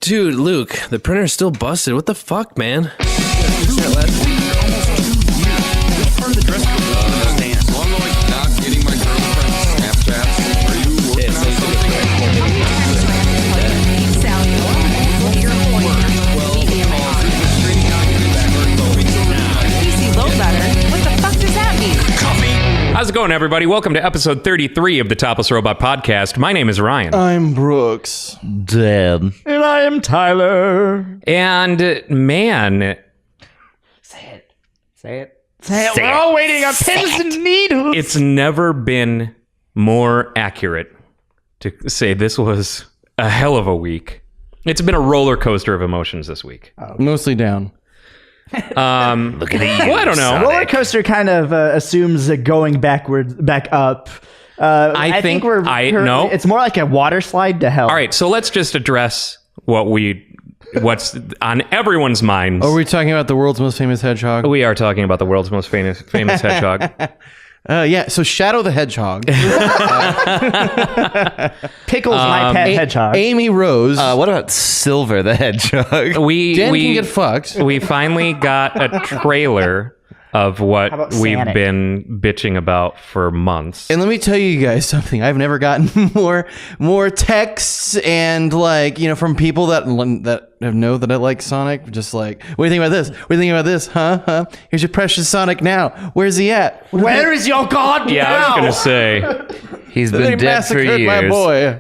Dude, Luke, the printer's still busted. What the fuck, man? How's it going, everybody? Welcome to episode 33 of the Topless Robot podcast. My name is Ryan. I'm Brooks. Dan. And I am Tyler. And, man... Say it. We're all waiting on pins and needles. It's never been more accurate to say this was a hell of a week. It's been a roller coaster of emotions this week. Mostly down. Look at you. Well, I don't know. Roller coaster kind of assumes going back up. I think no. It's more like a water slide to hell. All right, so let's just address what's on everyone's minds. Are we talking about the world's most famous hedgehog? We are talking about the world's most famous hedgehog. Yeah, so Shadow the Hedgehog. Pickles, my pet hedgehog. Amy Rose. What about Silver the Hedgehog? Dan can get fucked. We finally got a trailer of what about we've SANIC? been bitching about for months. And let me tell you guys something. I've never gotten more texts and from people that know that I like Sonic. Just like, what do you think about this? What do you think about this? Huh? Here's your precious Sonic now. Where's he at? Where is your god Yeah, now? I was gonna say. He's They been dead for massacred my years. boy.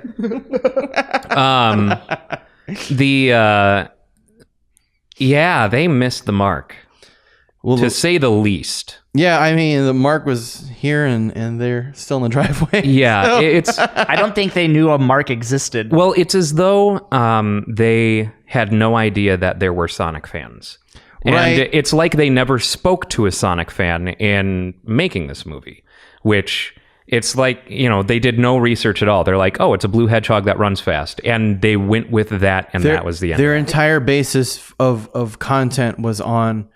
They missed the mark, Well, to say the least. yeah, I mean, the mark was here and they're still in the driveway. Yeah, it's I don't think they knew a mark existed. well, it's as though they had no idea that there were Sonic fans. And Right. it's like they never spoke to a Sonic fan in making this movie, which it's like, they did no research at all. They're like, oh, it's a blue hedgehog that runs fast. And they went with that, and that was the end. Their entire basis of content was on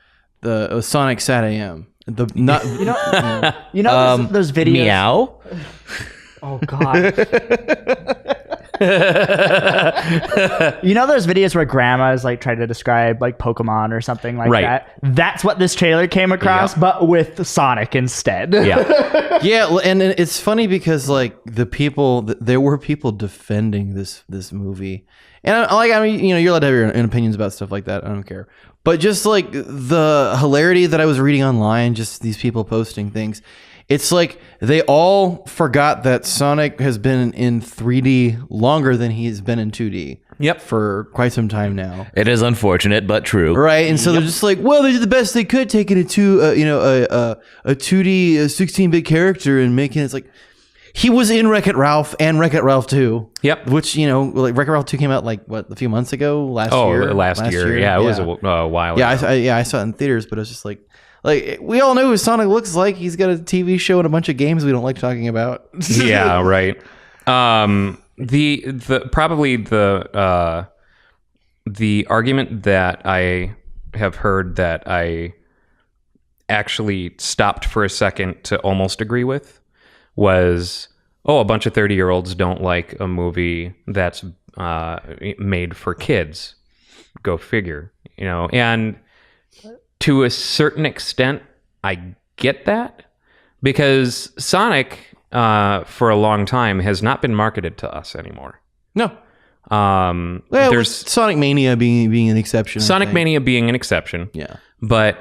the Sonic Sat AM. Those videos. Meow. Oh god. Those videos where grandmas try to describe Pokemon or something like Right. that. That's what this trailer came across, but with Sonic instead. Yeah. Yeah, and it's funny because there were people defending this movie, and you're allowed to have your own opinions about stuff like that. I don't care, but just the hilarity that I was reading online, just these people posting things. It's like they all forgot that Sonic has been in 3D longer than he's been in 2D. Yep. For quite some time now. It is unfortunate, but true. Right, and so they're just like, well, they did the best they could, taking it to a 2D 16-bit character and making it like he was in Wreck-It Ralph and Wreck-It Ralph 2. Yep. Which Wreck-It Ralph 2 came out a few months ago, last year. Last year. Yeah, it was a while yeah, ago. I saw it in theaters, but it was just like we all know who Sonic looks like. He's got a TV show and a bunch of games we don't like talking about. Yeah, right. The argument that I have heard that I actually stopped for a second to almost agree with was, a bunch of 30-year-olds don't like a movie that's made for kids. Go figure, and to a certain extent, I get that, because Sonic, for a long time, has not been marketed to us anymore. No. There's Sonic Mania being an exception. Sonic Mania being an exception. Yeah. But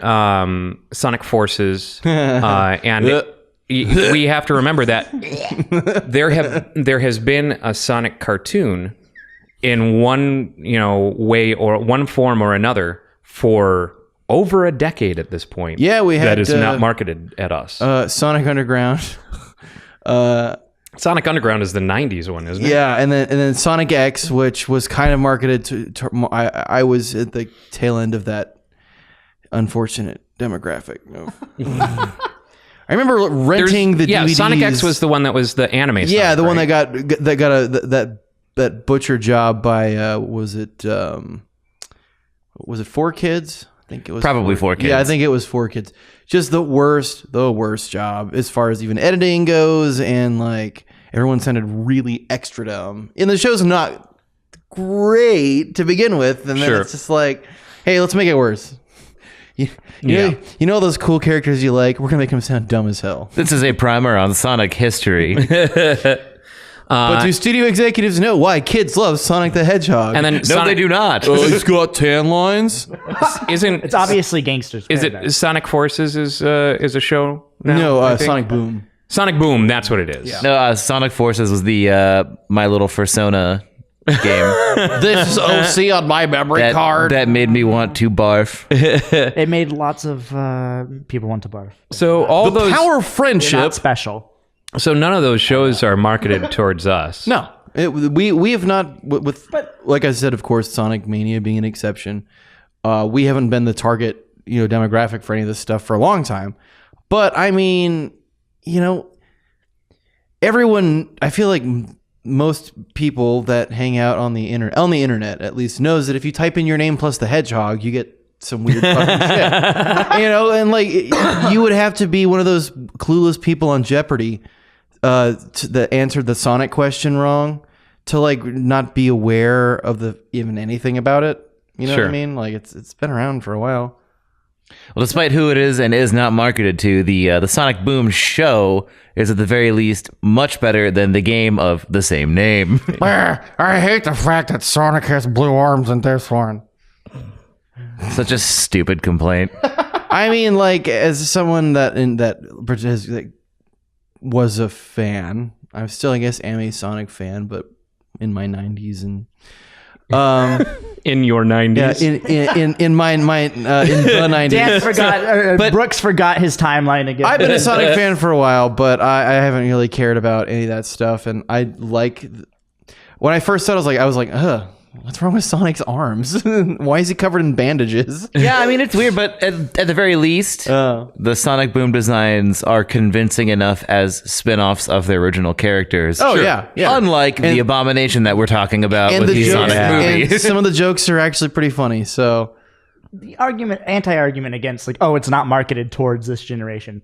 Sonic Forces, and we have to remember that there has been a Sonic cartoon in one way or one form or another for over a decade at this point. Yeah, we had that is not marketed at us. Sonic Underground. Sonic Underground is the 90s one, isn't it? Yeah, and then Sonic X, which was kind of marketed to I was at the tail end of that unfortunate demographic. I remember renting the DVDs. Sonic X was the one that was the anime. Yeah, Sonic, the one right? that got that butcher job by was it 4 Kids? I think it was Probably 4 Kids. Yeah, I think it was 4 Kids. Just the worst job as far as even editing goes, and like everyone sounded really extra dumb. And the show's not great to begin with, and then Sure. it's just like, hey, let's make it worse. You know those cool characters you like? We're gonna make them sound dumb as hell. This is a primer on Sonic history. But do studio executives know why kids love Sonic the Hedgehog? And then No, they do not. oh, he's got tan lines. It's obviously Gangsters Is Paradise. it Sonic Forces is a show? now, No, I think? Sonic Boom. Sonic Boom. That's what it is. Yeah. No, Sonic Forces was the My Little Persona game This is OC on my memory card. that made me want to barf. It made lots of people want to barf. So all the those. power of They're friendship. not special. So none of those shows are marketed towards us. No, we have not. With like I said, of course, Sonic Mania being an exception. We haven't been the target, demographic for any of this stuff for a long time. But I mean, everyone. I feel like most people that hang out on the internet at least knows that if you type in your name plus the hedgehog, you get some weird fucking shit. And like you would have to be one of those clueless people on Jeopardy that answered the Sonic question wrong to like not be aware of even anything about it. You know what I Sure. mean? Like it's been around for a while. Well, despite who it is and is not marketed to, the Sonic Boom show is at the very least much better than the game of the same name. I hate the fact that Sonic has blue arms in this one. Such a stupid complaint. I mean, like as someone that was a fan, I'm still, I guess, am a Sonic fan, but in my 90s and In your 90s. in my in the 90s. Dan forgot. Brooks forgot his timeline again. I've been a Sonic fan for a while, but I haven't really cared about any of that stuff. And I like when I first saw it, I was like, ugh. What's wrong with Sonic's arms? Why is he covered in bandages? Yeah, I mean, it's weird, but at the very least, the Sonic Boom designs are convincing enough as spin-offs of their original characters. Oh, yeah. Unlike the abomination that we're talking about with the jokes, Sonic and movie. some of the jokes are actually pretty funny. So the anti-argument against it's not marketed towards this generation.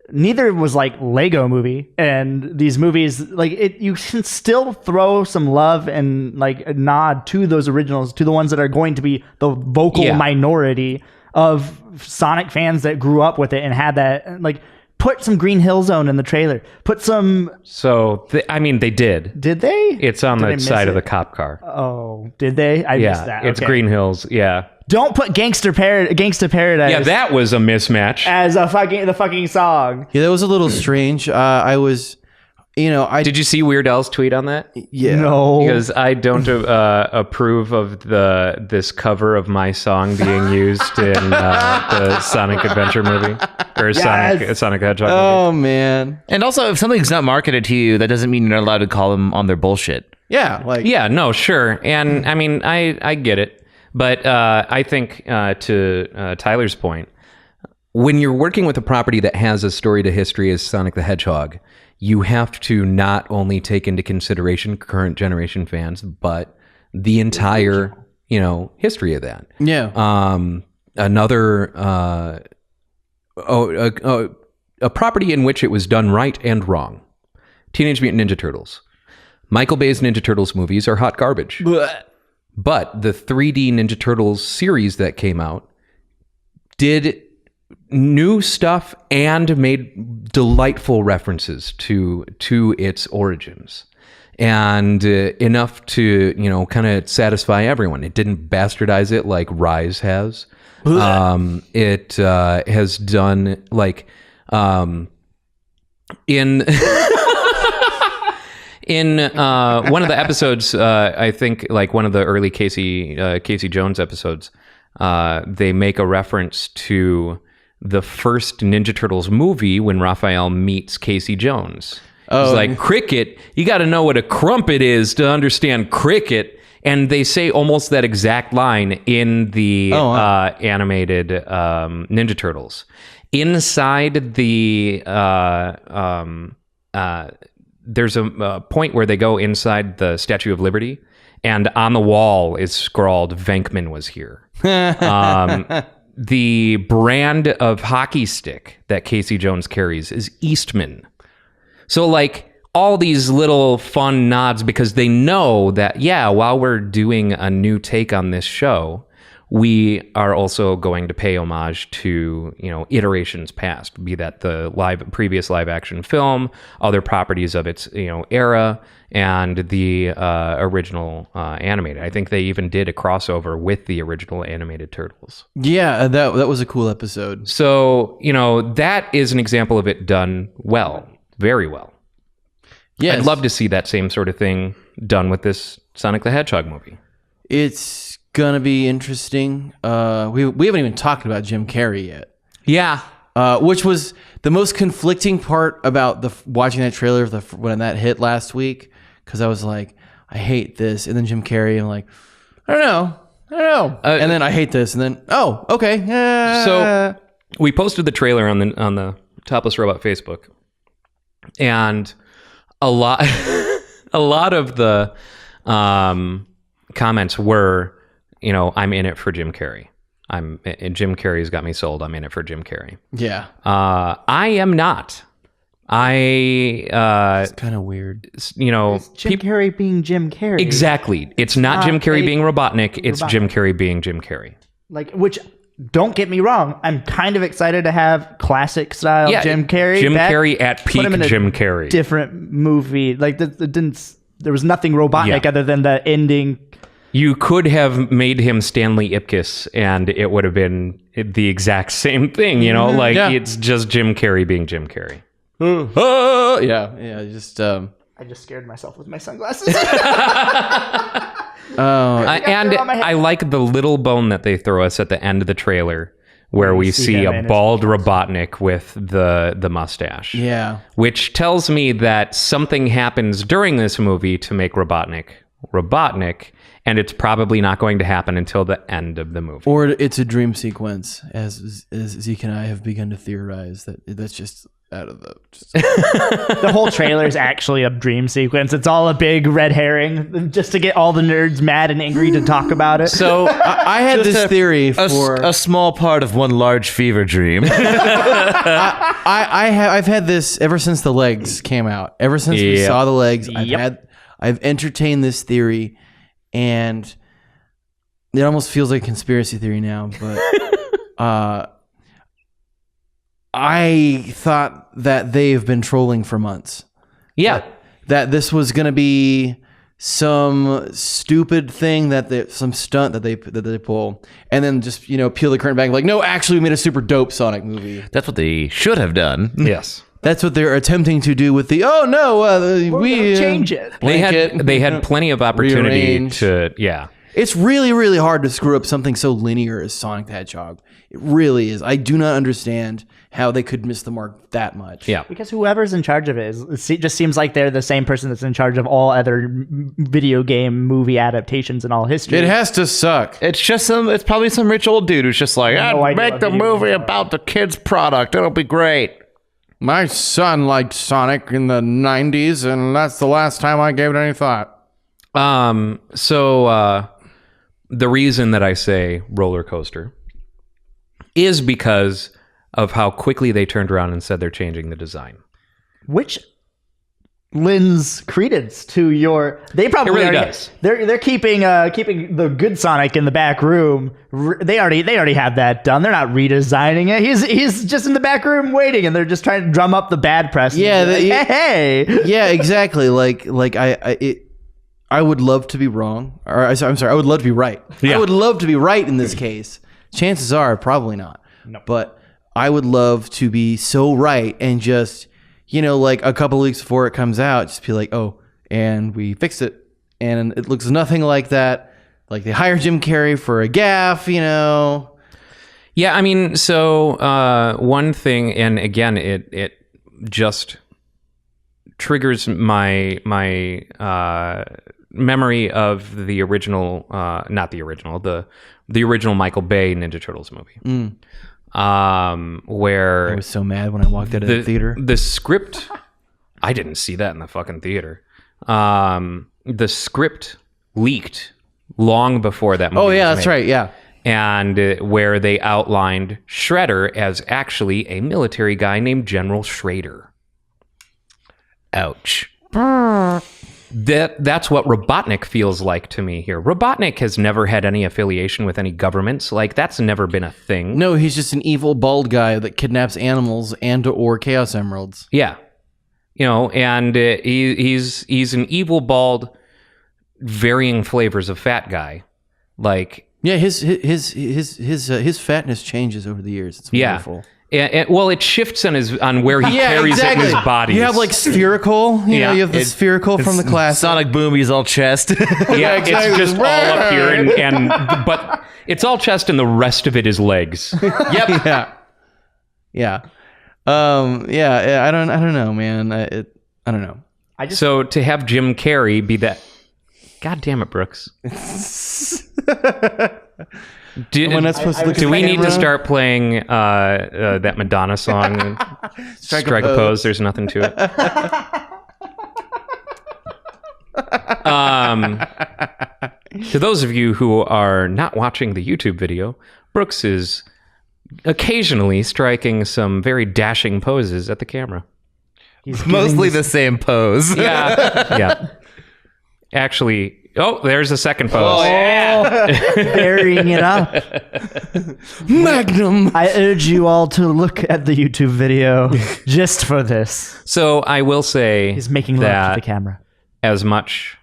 Neither was like Lego Movie, and these movies you can still throw some love and like a nod to those originals, to the ones that are going to be the vocal minority of Sonic fans that grew up with it and had that. Like, put some Green Hill Zone in the trailer. Put some. So they did. Did they? It's on Did I the miss side of it? the cop car. Oh, did they? I missed that. It's Okay. Green Hills. Yeah. Don't put Gangsta Paradise. Yeah, that was a mismatch. as the fucking song. yeah, that was a little strange. I was, Did you see Weird Al's tweet on that? yeah. No. Because I don't approve of this cover of my song being used in the Sonic Adventure movie or Yes. Sonic Hedgehog movie. Oh man. And also, if something's not marketed to you, that doesn't mean you're not allowed to call them on their bullshit. Yeah. Like Yeah, no, sure, and I mean, I get it, but I think to Tyler's point, when you're working with a property that has a story to history as Sonic the Hedgehog, you have to not only take into consideration current generation fans, but the entire, history of that. Yeah. A property in which it was done right and wrong. Teenage Mutant Ninja Turtles. Michael Bay's Ninja Turtles movies are hot garbage. But the 3D Ninja Turtles series that came out did new stuff and made delightful references to its origins, and enough to kind of satisfy everyone. It didn't bastardize it like Rise has. It has done in in one of the episodes, I think one of the early Casey Jones episodes, they make a reference to the first Ninja Turtles movie when Raphael meets Casey Jones. It's like, cricket, you got to know what a crumpet is to understand cricket. And they say almost that exact line in the animated Ninja Turtles. Inside the there's a point where they go inside the Statue of Liberty, and on the wall is scrawled, "Venkman was here." The brand of hockey stick that Casey Jones carries is Eastman. So all these little fun nods because they know that, yeah, while we're doing a new take on this show, we are also going to pay homage to, iterations past, be that the previous live action film, other properties of its, era, and the original animated. I think they even did a crossover with the original animated Turtles. Yeah, that was a cool episode. So, that is an example of it done well, very well. Yes. I'd love to see that same sort of thing done with this Sonic the Hedgehog movie. It's gonna be interesting. We haven't even talked about Jim Carrey yet. Yeah. Which was the most conflicting part about watching that trailer when that hit last week, because I was like, I hate this, and then Jim Carrey, I'm like, I don't know, and then I hate this, and then okay. So we posted the trailer on the Topless Robot Facebook, and a lot of the comments were, I'm in it for Jim Carrey. Jim Carrey's got me sold. I'm in it for Jim Carrey. Yeah. I am not. It's kind of weird. Jim Carrey being Jim Carrey. Exactly. It's not Jim Carrey being Robotnik. It's Jim Carrey being Jim Carrey. Which, don't get me wrong, I'm kind of excited to have classic style Jim Carrey. Jim Carrey at peak Jim Carrey. Different movie. There was nothing Robotnik other than the ending. You could have made him Stanley Ipkiss, and it would have been the exact same thing, It's just Jim Carrey being Jim Carrey. Yeah. Just. I just scared myself with my sunglasses. I like the little bone that they throw us at the end of the trailer, where we see a bald Robotnik with the mustache. Yeah. Which tells me that something happens during this movie to make Robotnik, and it's probably not going to happen until the end of the movie. Or it's a dream sequence, as Zeke and I have begun to theorize that's just out of the... The whole trailer is actually a dream sequence. It's all a big red herring just to get all the nerds mad and angry to talk about it. So I had this theory for... A small part of one large fever dream. I've had this ever since the legs came out. Ever since we saw the legs, I've entertained this theory, and it almost feels like a conspiracy theory now, but I thought that they've been trolling for months. Yeah. That this was going to be some stupid thing some stunt that they pull, and then just, peel the curtain back, like, no, actually we made a super dope Sonic movie. That's what they should have done. Yes. That's what they're attempting to do with we change it. They had plenty of opportunity rearrange. It's really, really hard to screw up something so linear as Sonic the Hedgehog. It really is. I do not understand how they could miss the mark that much. Yeah. Because whoever's in charge of it just seems like they're the same person that's in charge of all other video game movie adaptations in all history. It has to suck. It's probably some rich old dude who's just like, make the movie about the kid's product. It'll be great. My son liked Sonic in the 90s, and that's the last time I gave it any thought. So the reason that I say roller coaster is because of how quickly they turned around and said they're changing the design. Which lends credence to your... They probably it really already, does. They're keeping the good Sonic in the back room. They already have that done. They're not redesigning it. He's just in the back room waiting, and they're just trying to drum up the bad press. Yeah, hey. Yeah, exactly. I would love to be wrong. Or I'm sorry, I would love to be right. Yeah. I would love to be right in this case. Chances are probably not. No. But I would love to be so right and just, like a couple of weeks before it comes out, just be like, oh, and we fixed it. And it looks nothing like that. Like they hired Jim Carrey for a gaffe, Yeah, I mean, so one thing, and again, it just triggers my memory of the original, not the original, the original Michael Bay Ninja Turtles movie. Where I was so mad when I walked out of the theater. The script, I didn't see that in the fucking theater. The script leaked long before that movie. Oh yeah, was that's made. right. Yeah. And where they outlined Shredder as actually a military guy named General Schrader. Ouch. That's what Robotnik feels like to me here. Robotnik has never had any affiliation with any governments. Like, that's never been a thing. No, he's just an evil bald guy that kidnaps animals and or Chaos Emeralds. Yeah. And he's an evil, bald, varying flavors of fat guy. Like, yeah, his fatness changes over the years. It's wonderful. Well, it shifts on where he carries it in his body. You have like spherical. You know, you have the spherical from the class. Sonic Boom, he's all chest. Yeah, exactly. It's just all up here, but it's all chest, and the rest of it is legs. Yep. Yeah. I don't know, man. I don't know. So to have Jim Carrey be that, God damn it, Brooks. Do we need to start playing that Madonna song? Strike a pose. There's nothing to it. To those of you who are not watching the YouTube video, Brooks is occasionally striking some very dashing poses at the camera. He's Mostly the same pose. Yeah. Actually, there's a second pose. burying it up. Magnum. I urge you all to look at the YouTube video just for this. So I will say He's making love to the camera. As much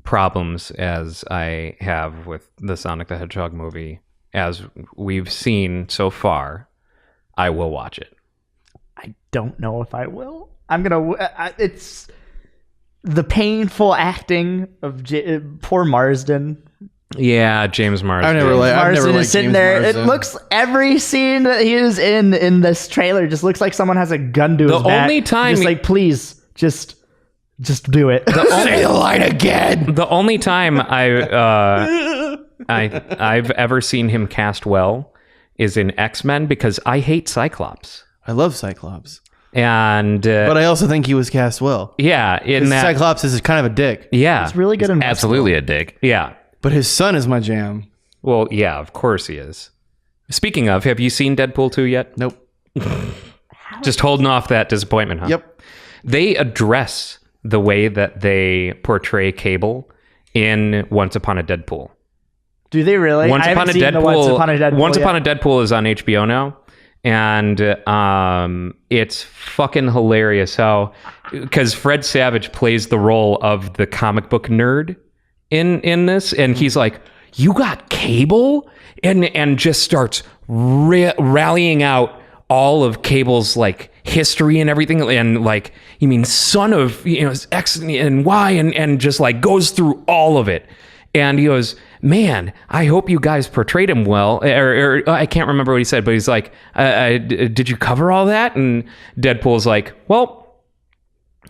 problems as I have with the Sonic the Hedgehog movie, as we've seen so far, I will watch it. I don't know if I will. I'm gonna. It's the painful acting of poor Marsden. Yeah, James Marsden. Marsden is sitting there. Marsden. It looks every scene that he is in this trailer just looks like someone has a gun to his back. The only time, just like, please, just do it. Say the line again. The only time I've ever seen him cast well is in X-Men, because I hate Cyclops. I love Cyclops. And but I also think he was cast well. Yeah, in that Cyclops is kind of a dick. Yeah, he's really good in absolutely a dick. Yeah, but his son is my jam. Well, yeah, of course he is. Speaking of, have you seen Deadpool 2 yet? Nope. Just holding off that disappointment, huh? Yep. They address the way that they portray Cable in Once Upon a Deadpool. Do they really? Once Upon a Deadpool is on HBO now. And it's fucking hilarious how, because Fred Savage plays the role of the comic book nerd in this, and he's like, "You got Cable," and just starts rallying out all of Cable's like history and everything, and like, you mean son of X and Y, and just like goes through all of it. And he goes, "Man, I hope you guys portrayed him well." Or I can't remember what he said, but he's like, "Did you cover all that?" And Deadpool's like, "Well,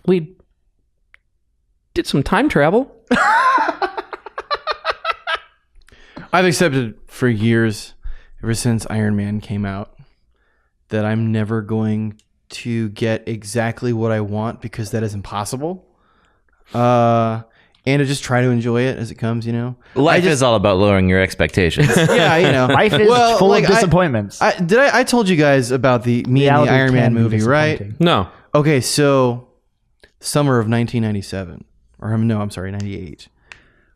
we did some time travel." I've accepted for years, ever since Iron Man came out, that I'm never going to get exactly what I want, because that is impossible. And to just try to enjoy it as it comes, Life is all about lowering your expectations. Yeah, Life is full of disappointments. I told you guys about the Iron Man movie, right? No. Okay, so summer of 1997, or no, I'm sorry, 98.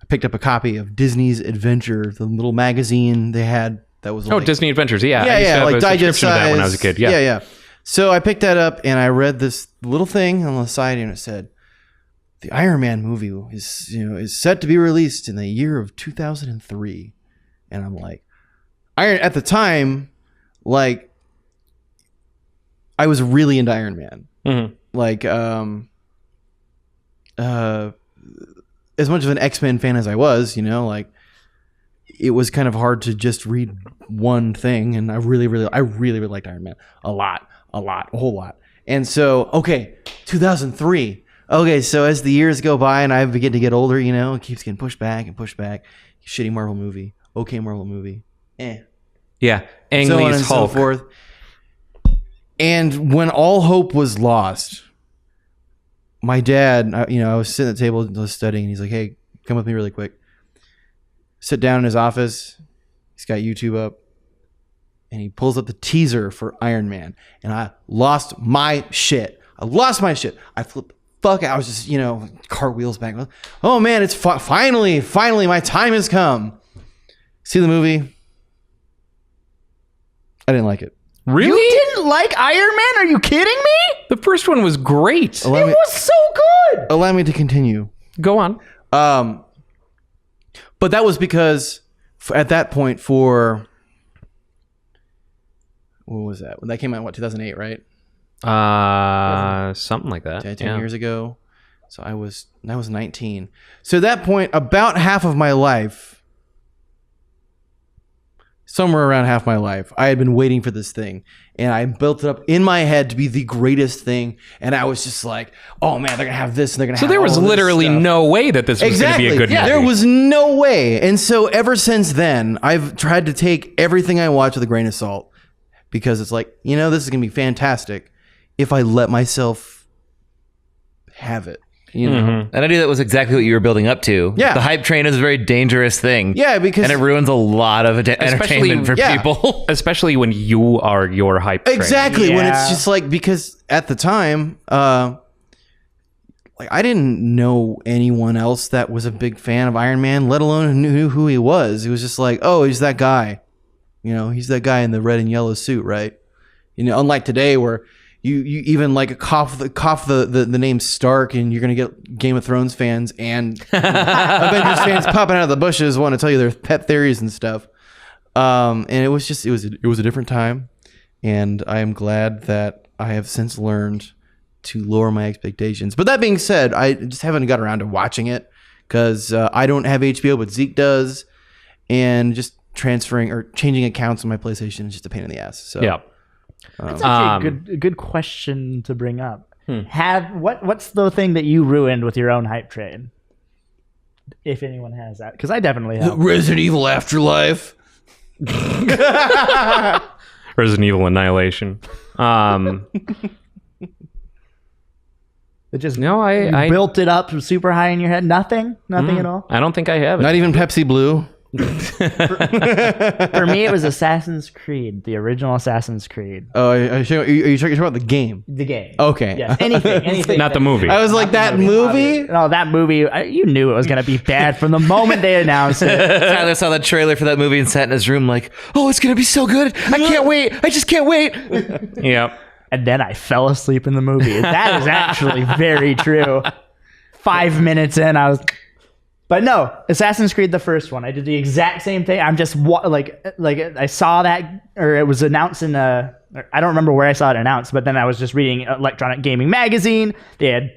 I picked up a copy of Disney's Adventure, the little magazine they had that was like, Disney Adventures, yeah. Yeah, I used to have like a digest subscription to that size. when I was a kid. Yeah. So I picked that up and I read this little thing on the side, and it said, "The Iron Man movie is set to be released in the year of 2003." And I'm like, at the time, like, I was really into Iron Man. Mm-hmm. Like, as much of an X-Men fan as I was, like, it was kind of hard to just read one thing. And I really liked Iron Man a whole lot. And so, 2003. Okay, so as the years go by and I begin to get older, it keeps getting pushed back. Shitty Marvel movie. Okay, Marvel movie. Yeah. Ang So on Lee's and Hulk. so forth. And when all hope was lost, my dad, I was sitting at the table, I was studying, and he's like, "Hey, come with me really quick." Sit down in his office. He's got YouTube up. And he pulls up the teaser for Iron Man. And I lost my shit. I lost my shit. I flipped the fuck out. I was just, cartwheels back. Oh man, it's finally, my time has come. See the movie? I didn't like it. Really? You didn't like Iron Man? Are you kidding me? The first one was great. It was so good. Allow me to continue. Go on. But that was because at that point what was that? When that came out, 2008, right? Something like that. 10 years ago. So I was 19. So at that point, about half of my life, somewhere around half my life, I had been waiting for this thing. And I built it up in my head to be the greatest thing. And I was just like, oh man, they're going to have this and they're going to have So there was all this literally stuff. no way that this was going to be a good movie. There was no way. And so ever since then, I've tried to take everything I watch with a grain of salt because it's like, this is going to be fantastic if I let myself have it. And I knew that was exactly what you were building up to. Yeah. The hype train is a very dangerous thing. Yeah, because... And it ruins a lot of entertainment for people. Especially when you are your hype train. Exactly. Yeah. When it's just like, because at the time, I didn't know anyone else that was a big fan of Iron Man, let alone knew who he was. It was just like, oh, he's that guy. He's that guy in the red and yellow suit, right? Unlike today where you even like cough the name Stark and you're going to get Game of Thrones fans and Avengers fans popping out of the bushes want to tell you their pet theories and stuff. And it was a different time. And I am glad that I have since learned to lower my expectations. But that being said, I just haven't got around to watching it because I don't have HBO, but Zeke does. And just transferring or changing accounts on my PlayStation is just a pain in the ass. So Yeah. That's actually a good question to bring up. What's the thing that you ruined with your own hype train? If anyone has that, because I definitely have. Resident Evil Afterlife. Resident Evil Annihilation. It just I built it up super high in your head. Nothing at all. I don't think I have it. Not even Pepsi Blue. For me, it was Assassin's Creed, the original Assassin's Creed, Oh, are you talking about the game? the game. Okay. Yes, anything. Not the movie. I was like, that movie? No, that movie. You knew it was gonna be bad from the moment they announced it. Tyler saw the trailer for that movie and sat in his room like, oh, it's going to be so good. I can't wait. I just can't wait. Yep. And then I fell asleep in the movie. That is actually very true. 5 minutes in, I was. But no, Assassin's Creed, the first one, I did the exact same thing. I'm just like I saw that, or it was announced in I don't remember where I saw it announced, but then I was just reading Electronic Gaming Magazine. They had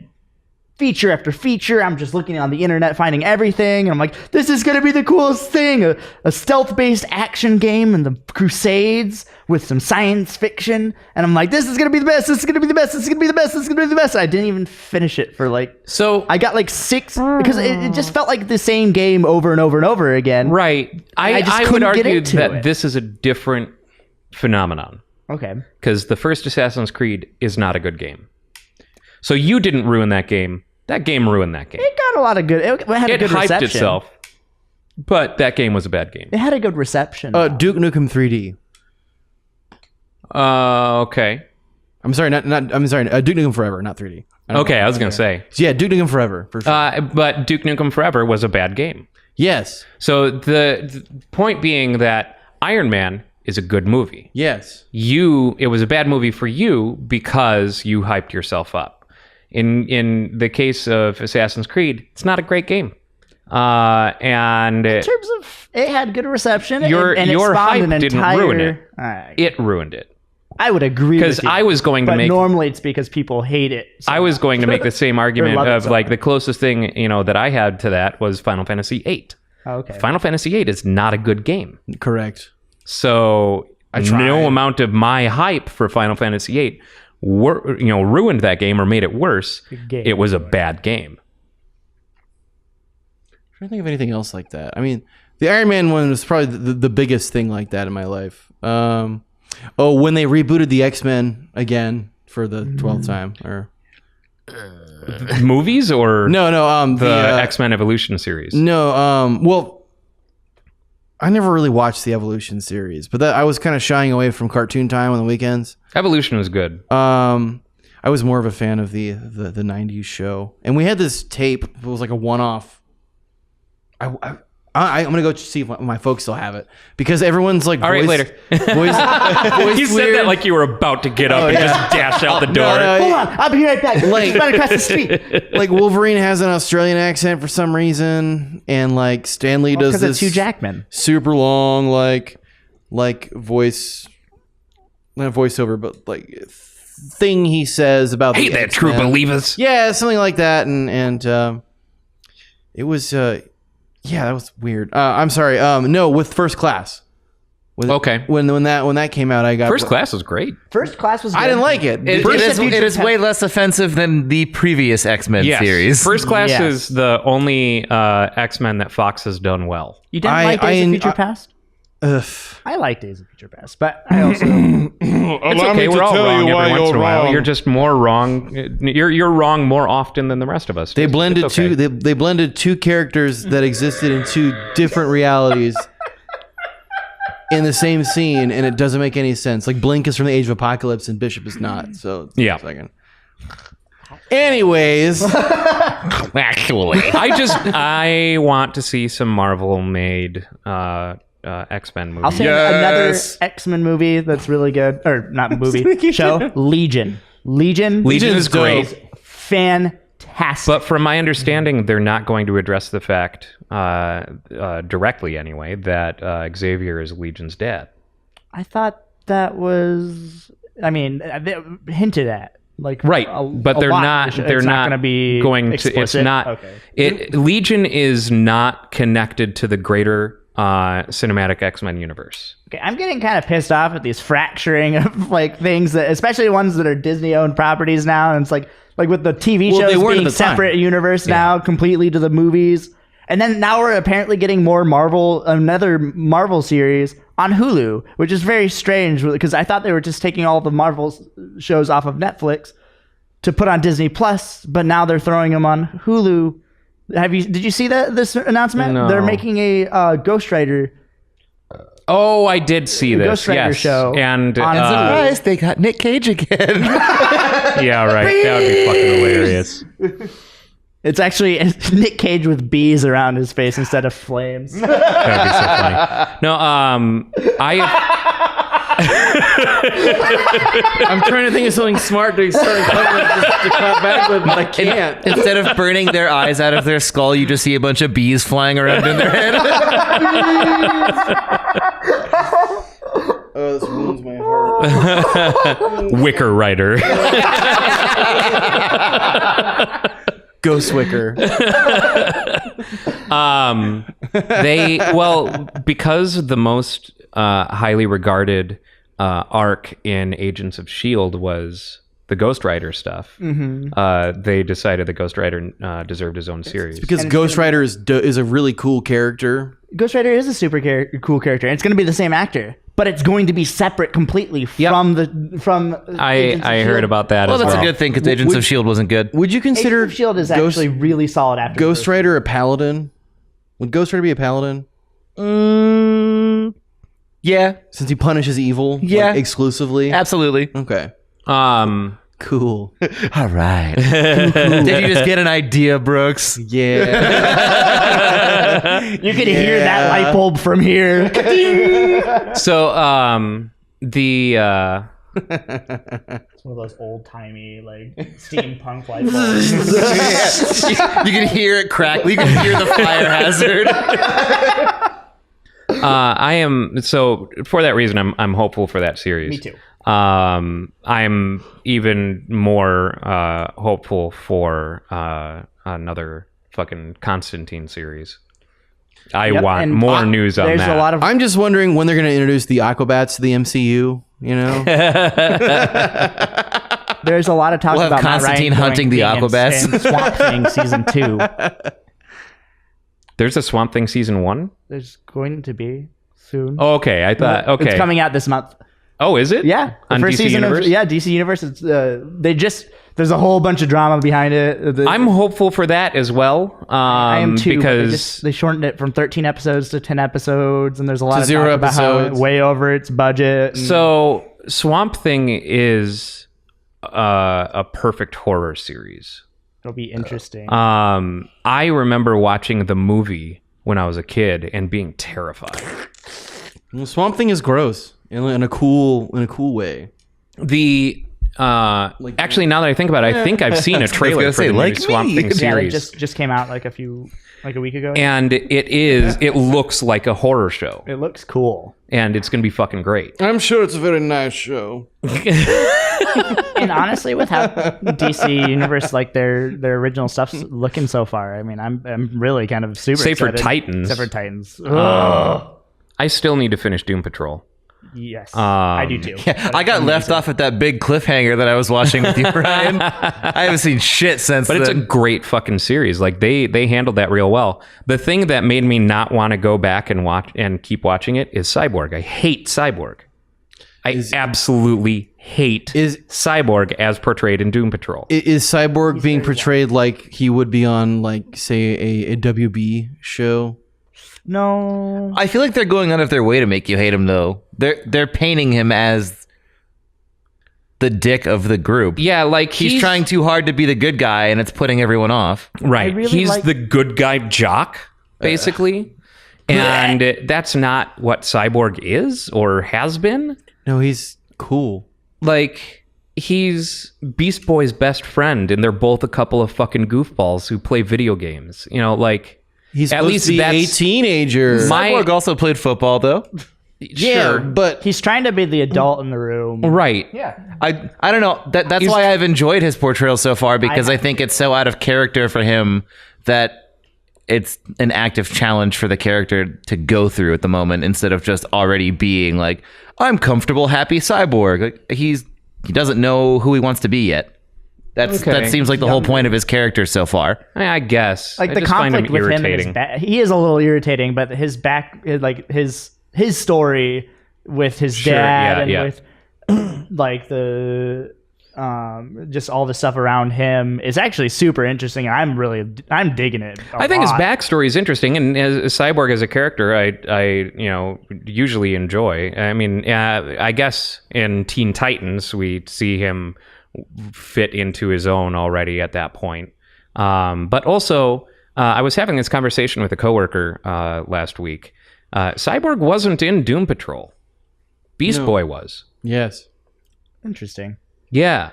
feature after feature. I'm just looking on the internet, finding everything, and I'm like, this is gonna be the coolest thing. A stealth-based action game in the Crusades with some science fiction, and I'm like, this is gonna be the best. This is gonna be the best. This is gonna be the best. This is gonna be the best. I didn't even finish it for So I got 6 because it just felt like the same game over and over and over again. right. I just would couldn't get argue into that it. this is a different phenomenon Okay. because the first Assassin's Creed is not a good game. So you didn't ruin that game. That game ruined that game. It got a lot of good. It had a It good hyped reception. itself, but that game was a bad game. It had a good reception. Duke Nukem 3D. Okay. I'm sorry, Duke Nukem Forever, not 3D. Okay, I was going to say. Yeah, Duke Nukem Forever, for sure. But Duke Nukem Forever was a bad game. Yes. So the point being that Iron Man is a good movie. Yes. It was a bad movie for you because you hyped yourself up. In the case of Assassin's Creed, it's not a great game. And in terms of, it had good reception. Your and it spawned hype an didn't entire, ruin it. It ruined it. I would agree Because with you. I was going to but make normally it's because people hate it. So I was going to make the same argument love it of so like much. the closest thing that I had to that was Final Fantasy VIII. okay. Final Fantasy VIII is not a good game. Correct. So tried. no amount of my hype for Final Fantasy VIII ruined that game or made it worse. game. It was a bad game. I'm trying to think of anything else like that. I mean, the Iron Man one was probably the biggest thing like that in my life. When they rebooted the X-Men again for the 12th time, or Movies or no, the X-Men Evolution series? No, well, I never really watched the Evolution series, but I was kind of shying away from cartoon time on the weekends. Evolution was good. I I was more of a fan of the 90s show. And we had this tape. It was like a one-off. I'm gonna go see if my folks still have it because everyone's like, All right, later. Voice You said that like you were about to get up and just dash out the door. Hold on, I'll be right back. Like- Just right across the street. Like Wolverine has an Australian accent for some reason, and like Stanley does Because this it's Hugh Jackman. super long like voice, not voiceover, but like thing he says about Hey the there, true X-Men. believers. Yeah, something like that, and it was yeah, that was weird. I'm sorry. No, with First Class. Okay. When that came out, I got First Class was great. First Class was good. I didn't like it. It is way less offensive than the previous X-Men Yes. series. First Class Yes. is the only X-Men that Fox has done well. You didn't like Days of Future Past? Ugh. I like Days of Future Past, but I also It's okay. We're all wrong every once in a while. You're just more wrong. You're wrong more often than the rest of us. They blended It's okay. they blended two characters that existed in two different realities in the same scene, and it doesn't make any sense. Like Blink is from the Age of Apocalypse, and Bishop is not. So Yeah. a second. Anyways, Actually. I want to see some Marvel made X-Men movies. I'll say another X-Men movie that's really good, or not movie show. Legion. Legion is great. Fantastic. But from my understanding, they're not going to address the fact, directly anyway, that Xavier is Legion's dad. I thought that was. I mean, they hinted at. Like Right, but they're not. They're not going to be going explicit. to. It's not. Okay. Legion is not connected to the greater cinematic X-Men universe. Okay, I'm getting kind of pissed off at these fracturing of like things that, especially ones that are Disney-owned properties now, and it's like with the TV Well, they shows weren't at being the time. separate universe now, completely to the movies, and then now we're apparently getting another Marvel series on Hulu, which is very strange because I thought they were just taking all the Marvel shows off of Netflix to put on Disney Plus, but now they're throwing them on Hulu. Did you see this announcement? No. They're making a Ghost Rider. Oh, I did see this. Ghost Rider yes. show And on Surprise, they got Nick Cage again. yeah, right. That would be fucking hilarious. It's actually Nick Cage with bees around his face instead of flames. That would be so funny. No, I'm trying to think of something smart to start to clap back with, but I can't. Instead of burning their eyes out of their skull, you just see a bunch of bees flying around in their head. Oh, this wounds my heart. Wicker Rider. Ghost Wicker. Because the most highly regarded arc in Agents of S.H.I.E.L.D. was the Ghost Rider stuff, they decided that Ghost Rider deserved his own series. Because Ghost Rider is a really cool character. Ghost Rider is a super cool character, and it's going to be the same actor, but it's going to be separate completely from I heard about that Well, as that's well. a good thing because Agents of S.H.I.E.L.D. wasn't good. Would you consider Agents of S.H.I.E.L.D. is actually really solid after Ghost Rider a paladin? Would Ghost Rider be a paladin? Yeah, Since he punishes evil Yeah. exclusively? absolutely. Okay. Cool. All right. Did you just get an idea, Brooks? Yeah. You can hear that light bulb from here. So, the It's one of those old-timey, like, steampunk light bulbs. You can hear it crack. You can hear the fire hazard. I am so for that reason. I'm hopeful for that series. Me too. I'm even more hopeful for another fucking Constantine series. I Yep, want and more news on There's that. a lot of I'm just wondering when they're going to introduce the Aquabats to the MCU, you know? There's a lot of talk We'll have about Matt Constantine Ryan hunting the being in Aquabats. Swamp Thing season 2. There's a Swamp Thing season 1. There's going to be soon. Oh, okay. I thought okay. It's coming out this month. Oh, is it? Yeah, On DC Universe? DC Universe. It's there's a whole bunch of drama behind it. I'm hopeful for that as well. I am too, but because they shortened it from 13 episodes to 10 episodes, and there's a lot of 0 talk about how episodes. it's way over its budget. and- so Swamp Thing is a perfect horror series. It'll be interesting. I remember watching the movie when I was a kid and being terrified. Well, Swamp Thing is gross in a cool way. Actually, now that I think about it, I think I've seen a trailer for the new Swamp Thing yeah, it series. just came out like a week ago. And it looks like a horror show. It looks cool. And it's going to be fucking great. I'm sure it's a very nice show. And honestly, with how DC Universe, like their original stuff's looking so far, I mean, I'm really kind of super Save for excited. Titans. Except for Titans. Ugh. I still need to finish Doom Patrol. Yes, I do too. Yeah, I got left off at that big cliffhanger that I was watching with you, Ryan. I haven't seen shit since But then. it's a great fucking series. Like they handled that real well. The thing that made me not want to go back and watch and keep watching it is Cyborg. I hate Cyborg. I absolutely hate Cyborg as portrayed in Doom Patrol. Is Cyborg being portrayed like he would be on, like, say, a WB show? No, I feel like they're going out of their way to make you hate him, though. They're painting him as the dick of the group. Yeah, like He's trying too hard to be the good guy, and it's putting everyone off. Right. really He's like- the good guy jock, basically. And that's not what Cyborg is or has been. No, he's cool. Like, he's Beast Boy's best friend, and they're both a couple of fucking goofballs who play video games. You know, like... He's At supposed least to be a that's- teenager. Cyborg also played football, though. Yeah, but he's trying to be the adult in the room. Right. Yeah, I don't know. That's why I've enjoyed his portrayal so far, because I think it's so out of character for him that it's an active challenge for the character to go through at the moment, instead of just already being like, I'm comfortable, happy cyborg. Like, he doesn't know who he wants to be yet. That seems like the whole point of his character so far. I guess. like I the just find conflict with him and his irritating. back. He is a little irritating, but his back, like his story with his Sure, dad yeah, and with like the just all the stuff around him is actually super interesting. I'm digging it. I think his backstory is interesting, and as Cyborg as a character, I usually enjoy. I mean, I guess in Teen Titans we see him fit into his own already at that point. But also, I was having this conversation with a coworker last week. Cyborg wasn't in Doom Patrol. Beast Boy was. yes. Interesting. Yeah.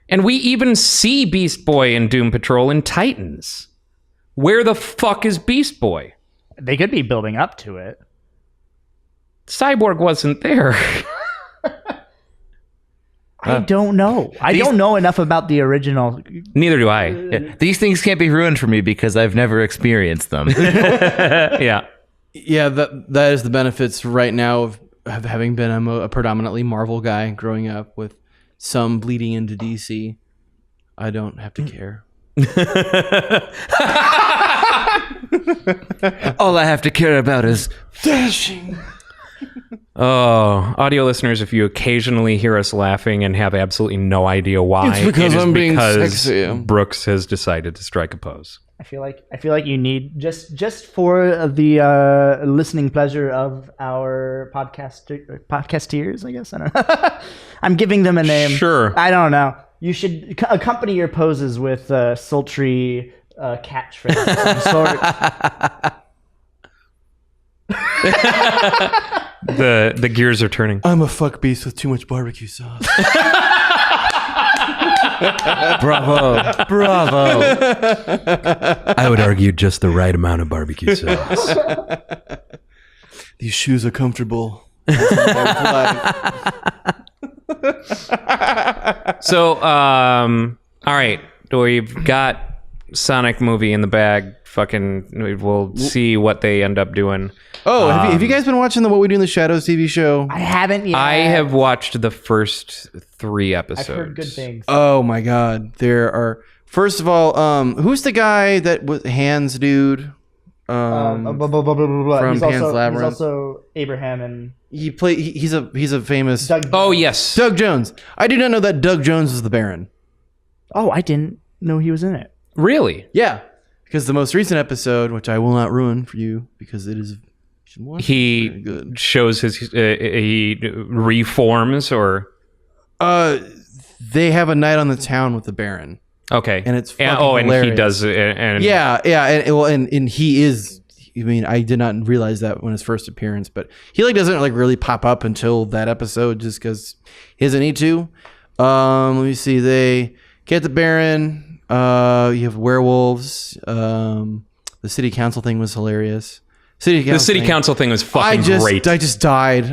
And we even see Beast Boy in Doom Patrol in Titans. Where the fuck is Beast Boy? They could be building up to it. Cyborg wasn't there. I don't know. I don't know enough about the original. Neither do I. These things can't be ruined for me because I've never experienced them. Yeah. Yeah, that is the benefits right now of having been a predominantly Marvel guy growing up with some bleeding into DC. I don't have to care. All I have to care about is Dashing. Oh, audio listeners, if you occasionally hear us laughing and have absolutely no idea why, It's because it is I'm being because sexy. Brooks has decided to strike a pose. I feel like you need just for the listening pleasure of our podcasteers, I guess. I don't know. I'm giving them a name. Sure. I don't know. You should accompany your poses with sultry catchphrase of some sort. The gears are turning. I'm a fuck beast with too much barbecue sauce. bravo. I would argue just the right amount of barbecue sauce. These shoes are comfortable. So, all right, we've got Sonic movie in the bag. Fucking, we'll see what they end up doing. Oh, have you guys been watching the What We Do in the Shadows TV show? I haven't yet. I have watched the first 3 episodes. I've heard good things. Oh my god, there are. First of all, who's the guy that was Hans dude? Blah, blah, blah, blah, blah, blah. from He's Pan's also, Labyrinth. He's also Abraham and He's a famous Doug. Oh, yes. Doug Jones. I did not know that Doug Jones was the Baron. Oh, I didn't know he was in it. Really? Yeah, because the most recent episode, which I will not ruin for you, because it is. You should watch it. It's very He good. shows his he reforms or they have a night on the town with the Baron. Okay. And it's fucking and he hilarious. does and Yeah, and he is. I mean, I did not realize that when his first appearance, but he like doesn't like really pop up until that episode, just because he doesn't need to. Let me see. They get the Baron. You have werewolves. The city council thing was hilarious. the city council thing was fucking great. I just died.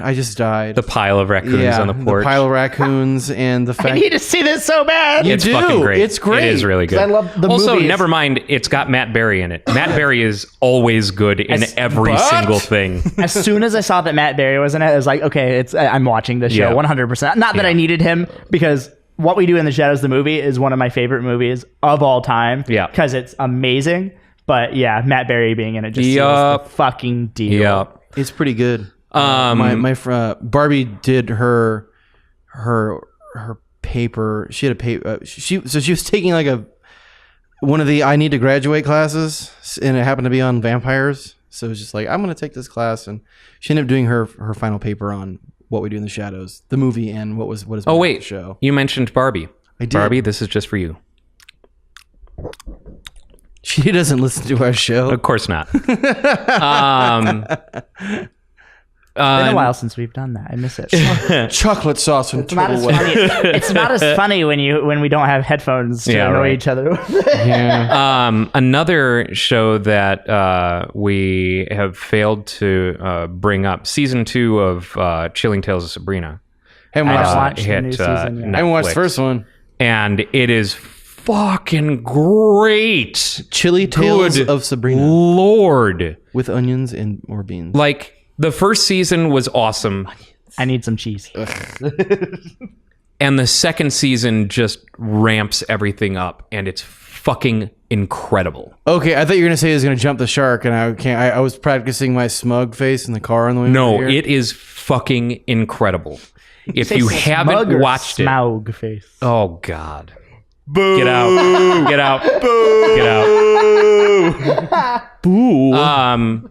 The pile of raccoons on the porch. The pile of raccoons and the fact I need to see this so bad. You It's do. fucking great. It's great. It is really good. I love the also, movies. never mind, it's got Matt Berry in it. Matt Berry is always good in every single thing. As soon as I saw that Matt Berry was in it, I was like, okay, I'm watching this show Yeah. 100%. Not that I needed him, because What We Do in the Shadows, the movie, is one of my favorite movies of all time. Yeah. Because it's amazing. But yeah, Matt Berry being in it just seals the fucking deal. Yeah. It's pretty good. My Barbie did her paper. She had a paper. She was taking like one of the I Need to Graduate classes, and it happened to be on vampires. So it was just like, I'm going to take this class, and she ended up doing her final paper on What We Do in the Shadows, the movie, and what is Oh, wait. the show. You mentioned Barbie. I did. Barbie, this is just for you. She doesn't listen to our show. Of course not. It's been a while since we've done that. I miss it. Chocolate sauce and It's not turtle as wet. funny. It's not as funny when we don't have headphones to annoy right. each other. Another show that we have failed to bring up, season 2 of Chilling Tales of Sabrina. I haven't I watched watched the new season, yeah. I haven't watched the Netflix. first one. And it is fucking great. Chili Tales Good of Sabrina Lord. with onions and or beans. Like, the first season was awesome. I need some cheese. And the second season just ramps everything up. And it's fucking incredible. Okay, I thought you were gonna say he was gonna jump the shark, and I can't. I was practicing my smug face in the car on the way. No, over here. it is fucking incredible. If Say you smug haven't or watched it, Smaug face. oh God, get out, get out, get out. Boo.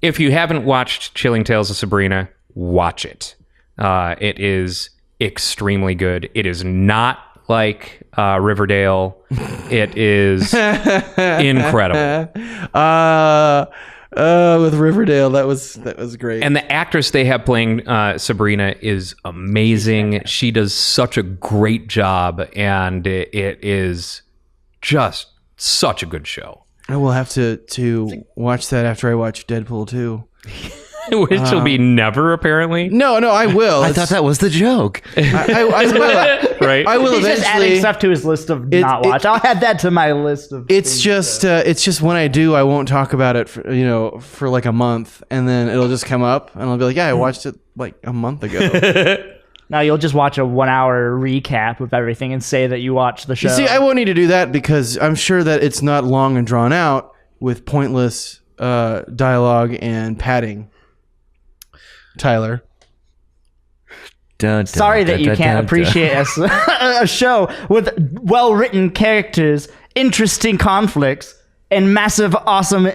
If you haven't watched Chilling Tales of Sabrina, watch it. It is extremely good. It is not like Riverdale. It is incredible. With Riverdale, that was great. And the actress they have playing Sabrina is amazing. She does such a great job, and it is just such a good show. I will have to watch that after I watch Deadpool 2. Which will be never, apparently. No, I will. I thought that was the joke. I will. Right? I will He's just adding eventually. stuff to his list of not watch. I'll add that to my list of. It's just when I do, I won't talk about it for like a month, and then it'll just come up, and I'll be like, yeah, I watched it like a month ago. Now you'll just watch a 1 hour recap of everything and say that you watched the show. You see, I won't need to do that because I'm sure that it's not long and drawn out with pointless dialogue and padding. Tyler. Sorry that you can't appreciate a show with well-written characters, interesting conflicts, and massive, awesome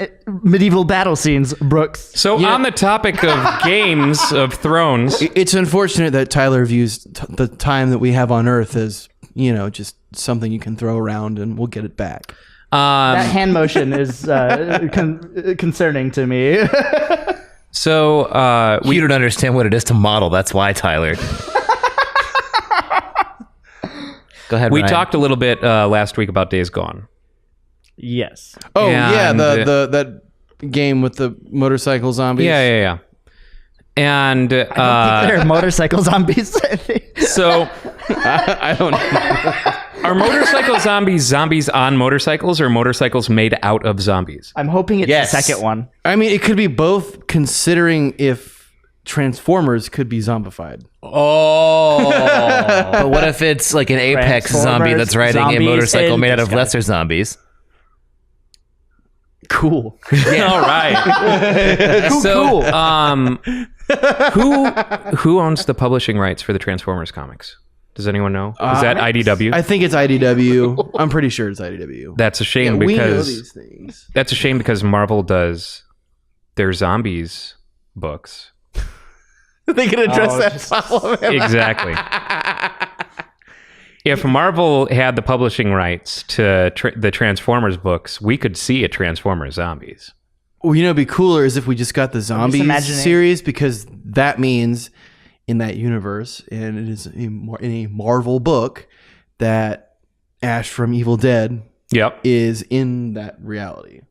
medieval battle scenes, Brooks. So on the topic of Games of Thrones, It's unfortunate that Tyler views the time that we have on Earth as, just something you can throw around and we'll get it back. That hand motion is concerning to me. so You don't understand what it is to model. That's why, Tyler. Go ahead. we Ryan. talked a little bit last week about Days Gone. Yes. Oh, yeah, And- that game with the motorcycle zombies. Yeah. And There are motorcycle zombies. I think. so I don't know. are motorcycle zombies on motorcycles, or motorcycles made out of zombies? I'm hoping it's Yes. the second one. I mean, it could be both, considering if Transformers could be zombified. Oh. But what if it's like an apex zombie that's riding a Zombies motorcycle in made out of disguise. lesser zombies? Cool. All right. So, who owns the publishing rights for the Transformers comics? Does anyone know? Is that IDW? I think it's IDW. I'm pretty sure it's IDW. That's a shame we know because these things. that's a shame because Marvel does their zombies books. They can address that problem. Exactly. if Marvel had the publishing rights to the Transformers books, we could see a Transformers Zombies. Well, you know, it'd be cooler is if we just got the zombies imagining- series, because that means in that universe, and it is in a Marvel book, that Ash from Evil Dead Yep. is in that reality.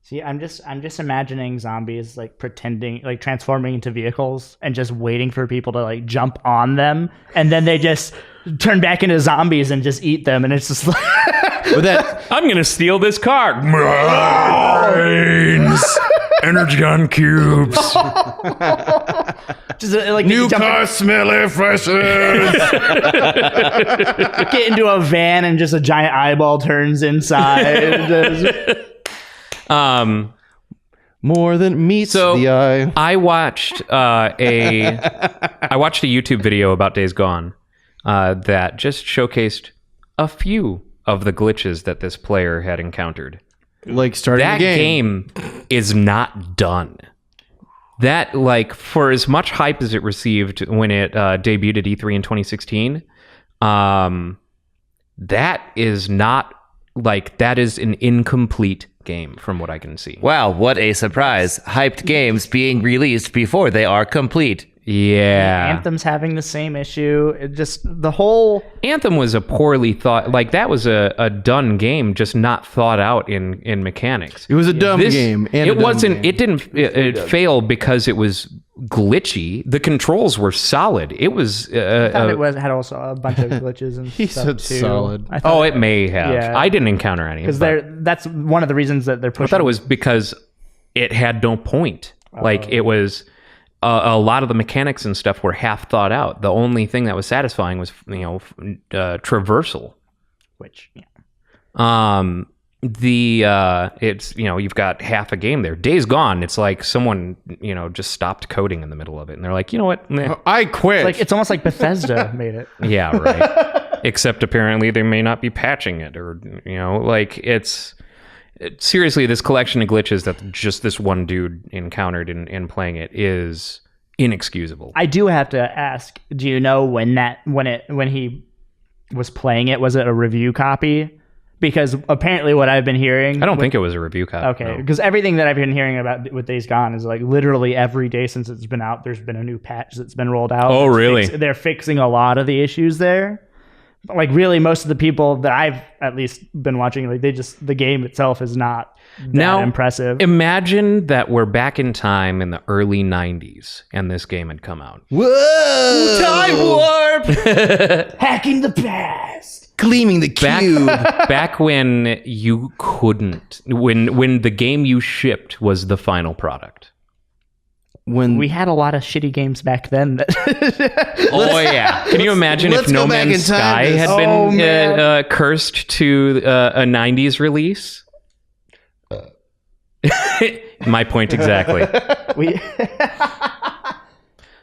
See, I'm just imagining zombies like pretending, like transforming into vehicles and just waiting for people to like jump on them, and then they just turn back into zombies and just eat them, and it's just like But that I'm gonna steal this car. Brains, energon cubes. just like new car, smelly freshness. get into a van and just a giant eyeball turns inside. More than meets So- the eye. I watched a YouTube video about Days Gone that just showcased a few of the glitches that this player had encountered. Like starting That the game. is not done. That, like, for as much hype as it received when it debuted at E3 in 2016, that is not, like, that is an incomplete game from what I can see. Wow, what a surprise. Hyped games being released before they are complete. Yeah. Anthem's having the same issue. It just the whole Anthem was a poorly thought, like, that was a done game, just not thought out in mechanics. It was a dumb This- game. And a it dumb wasn't. game. It failed because it was glitchy. The controls were solid. It was. I thought it had also a bunch of glitches and He stuff said too. solid. I thought, Oh, it may have. Yeah. I didn't encounter any. because but that's one of the reasons that they're I pushing. thought it was because it had no point. Like, it was. A lot of the mechanics and stuff were half thought out. The only thing that was satisfying was, traversal. which yeah. It's, you've got half a game there. Days Gone, it's like someone, just stopped coding in the middle of it, and they're like, you know what? Meh. I quit. Like it's almost like Bethesda made it. Yeah, right. Except apparently they may not be patching it, or seriously, this collection of glitches that just this one dude encountered in playing it is inexcusable. I do have to ask, do you know when he was playing it, was it a review copy? Because apparently what I've been hearing, I don't think it was a review copy. okay, no. because everything that I've been hearing about with Days Gone is like literally every day since it's been out, there's been a new patch that's been rolled out. Oh, really? They're fixing a lot of the issues there. Like really, most of the people that I've at least been watching, like the game itself is not that impressive. Imagine that we're back in time in the early 90s and this game had come out. Whoa! Time warp! Hacking the past. Gleaming the cube. Back when you couldn't, when the game you shipped was the final product. When We had a lot of shitty games back then. Oh yeah! Can you imagine if let's No go back Man's in time Sky to- had Oh, been man. cursed to a '90s release? My point exactly. we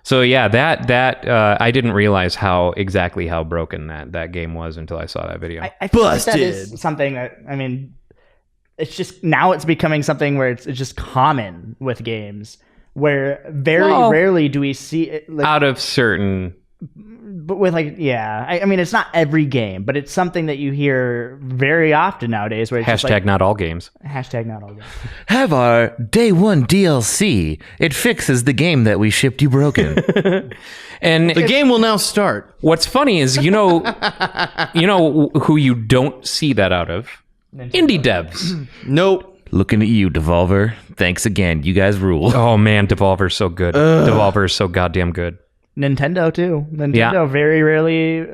So yeah, that I didn't realize how broken that game was until I saw that video. I feel like that Busted. is something that, I mean, it's just now it's becoming something where it's just common with games where very Well, rarely do we see it. Like, Out of certain, but with like, yeah, I mean, it's not every game, but it's something that you hear very often nowadays where it's just hashtag like, not all games. hashtag not all games. Have our day one DLC. It fixes the game that we shipped you broken. And the game will now start. what's funny is you know who you don't see that out of? Indie devs. Nope. Looking at you, Devolver. Thanks again. You guys rule. Oh man, Devolver's so good. Devolver is so goddamn good. Nintendo too. Nintendo very rarely,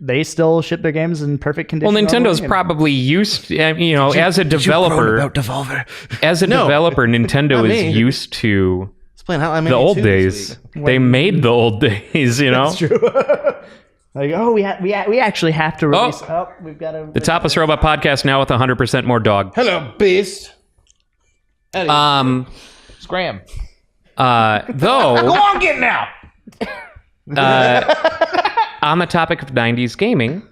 they still ship their games in perfect condition. Well, Nintendo's normally, probably used, as a developer, Devolver. Nintendo not is me. used to It's playing Hotline Miami the old 2 this days. week. They made the old days, That's true. Like, oh, we actually have to release. Oh, we've got to. The Topless Robot podcast now with 100% more dog. Hello, beast. Scram. Though, Go on, get now. on the topic of 90s gaming,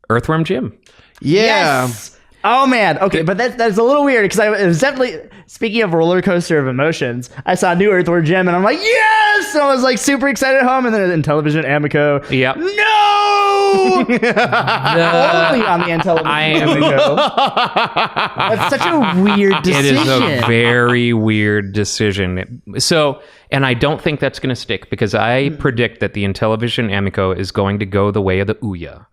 Earthworm Jim. Yeah. Yes. Oh man. Okay, but that's a little weird because it was definitely, speaking of roller coaster of emotions, I saw new Earthworm Jim and I'm like, yes! And I was like super excited at home, and then in television, Amico. Yep. No. Only on the Intellivision Amico. That's such a weird decision. It is a very weird decision. So, and I don't think that's going to stick because I predict that the Intellivision Amico is going to go the way of the Ouya.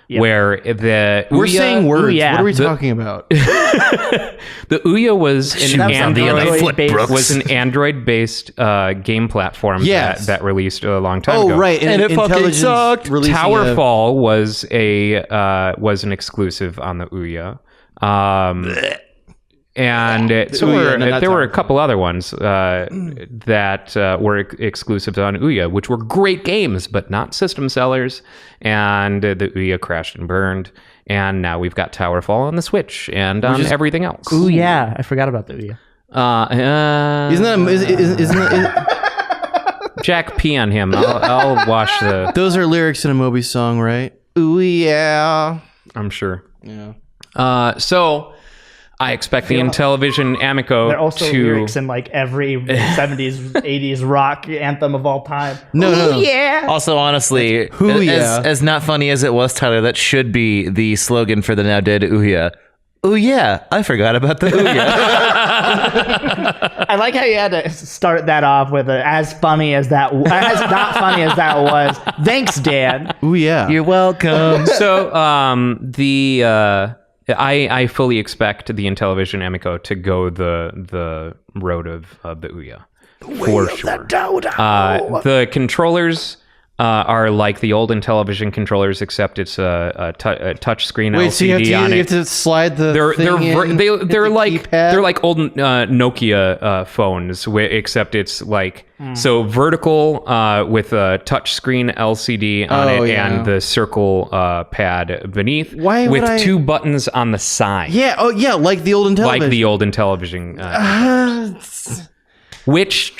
Yep. Where the We're Ouya, saying words. Ouya. What are we talking about? the Ouya was an That was an Android-based game platform Yes. that released a long time Oh, ago. right. And it fucking Intelligence sucked. releasing Towerfall was an exclusive on the Ouya. And so Ouya, no, not there were a Towerfall. couple other ones that were exclusives on Ouya, which were great games, but not system sellers. And the Ouya crashed and burned. And now we've got Towerfall on the Switch and on everything else. Ooh, yeah. I forgot about the Ouya. Isn't that Jack, pee on him. I'll wash the... those are lyrics in a Moby song, right? Ooh yeah. I'm sure. Yeah. So I expect the Intellivision Amico They're also to... lyrics in like every 70s, 80s rock anthem of all time. No. Yeah. Also, honestly, Ouya. as not funny as it was, Tyler, that should be the slogan for the now dead Ouya. Oh yeah, I forgot about the Ouya. I like how you had to start that off with as funny as that, as not funny as that was. Thanks, Dan. Ooh yeah. You're welcome. So I fully expect the Intellivision Amico to go the road of the Ouya for sure. The controllers are like the old Intellivision controllers, except it's a touch screen Wait, so you LCD on have it. to slide the thing in, hit They're the like keypad? they're like old Nokia phones, except it's like so vertical with a touch screen LCD on Oh, it yeah. and the circle pad beneath Why would with I- 2 buttons on the side. Yeah. Oh yeah. Like the old Intellivision. Like the old Intellivision, which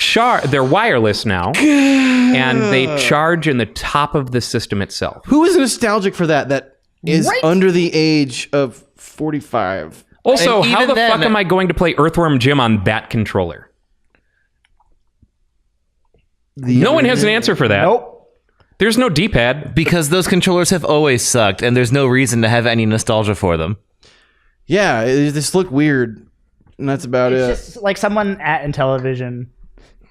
they're wireless now, and they charge in the top of the system itself. Who is nostalgic for that? That is under the age of 45. Also, And how even the then- fuck am I going to play Earthworm Jim on that controller? No one has an answer for that. Nope. There's no D-pad. Because those controllers have always sucked, and there's no reason to have any nostalgia for them. Yeah, it just looked weird, and that's about it. It's just like someone at Intellivision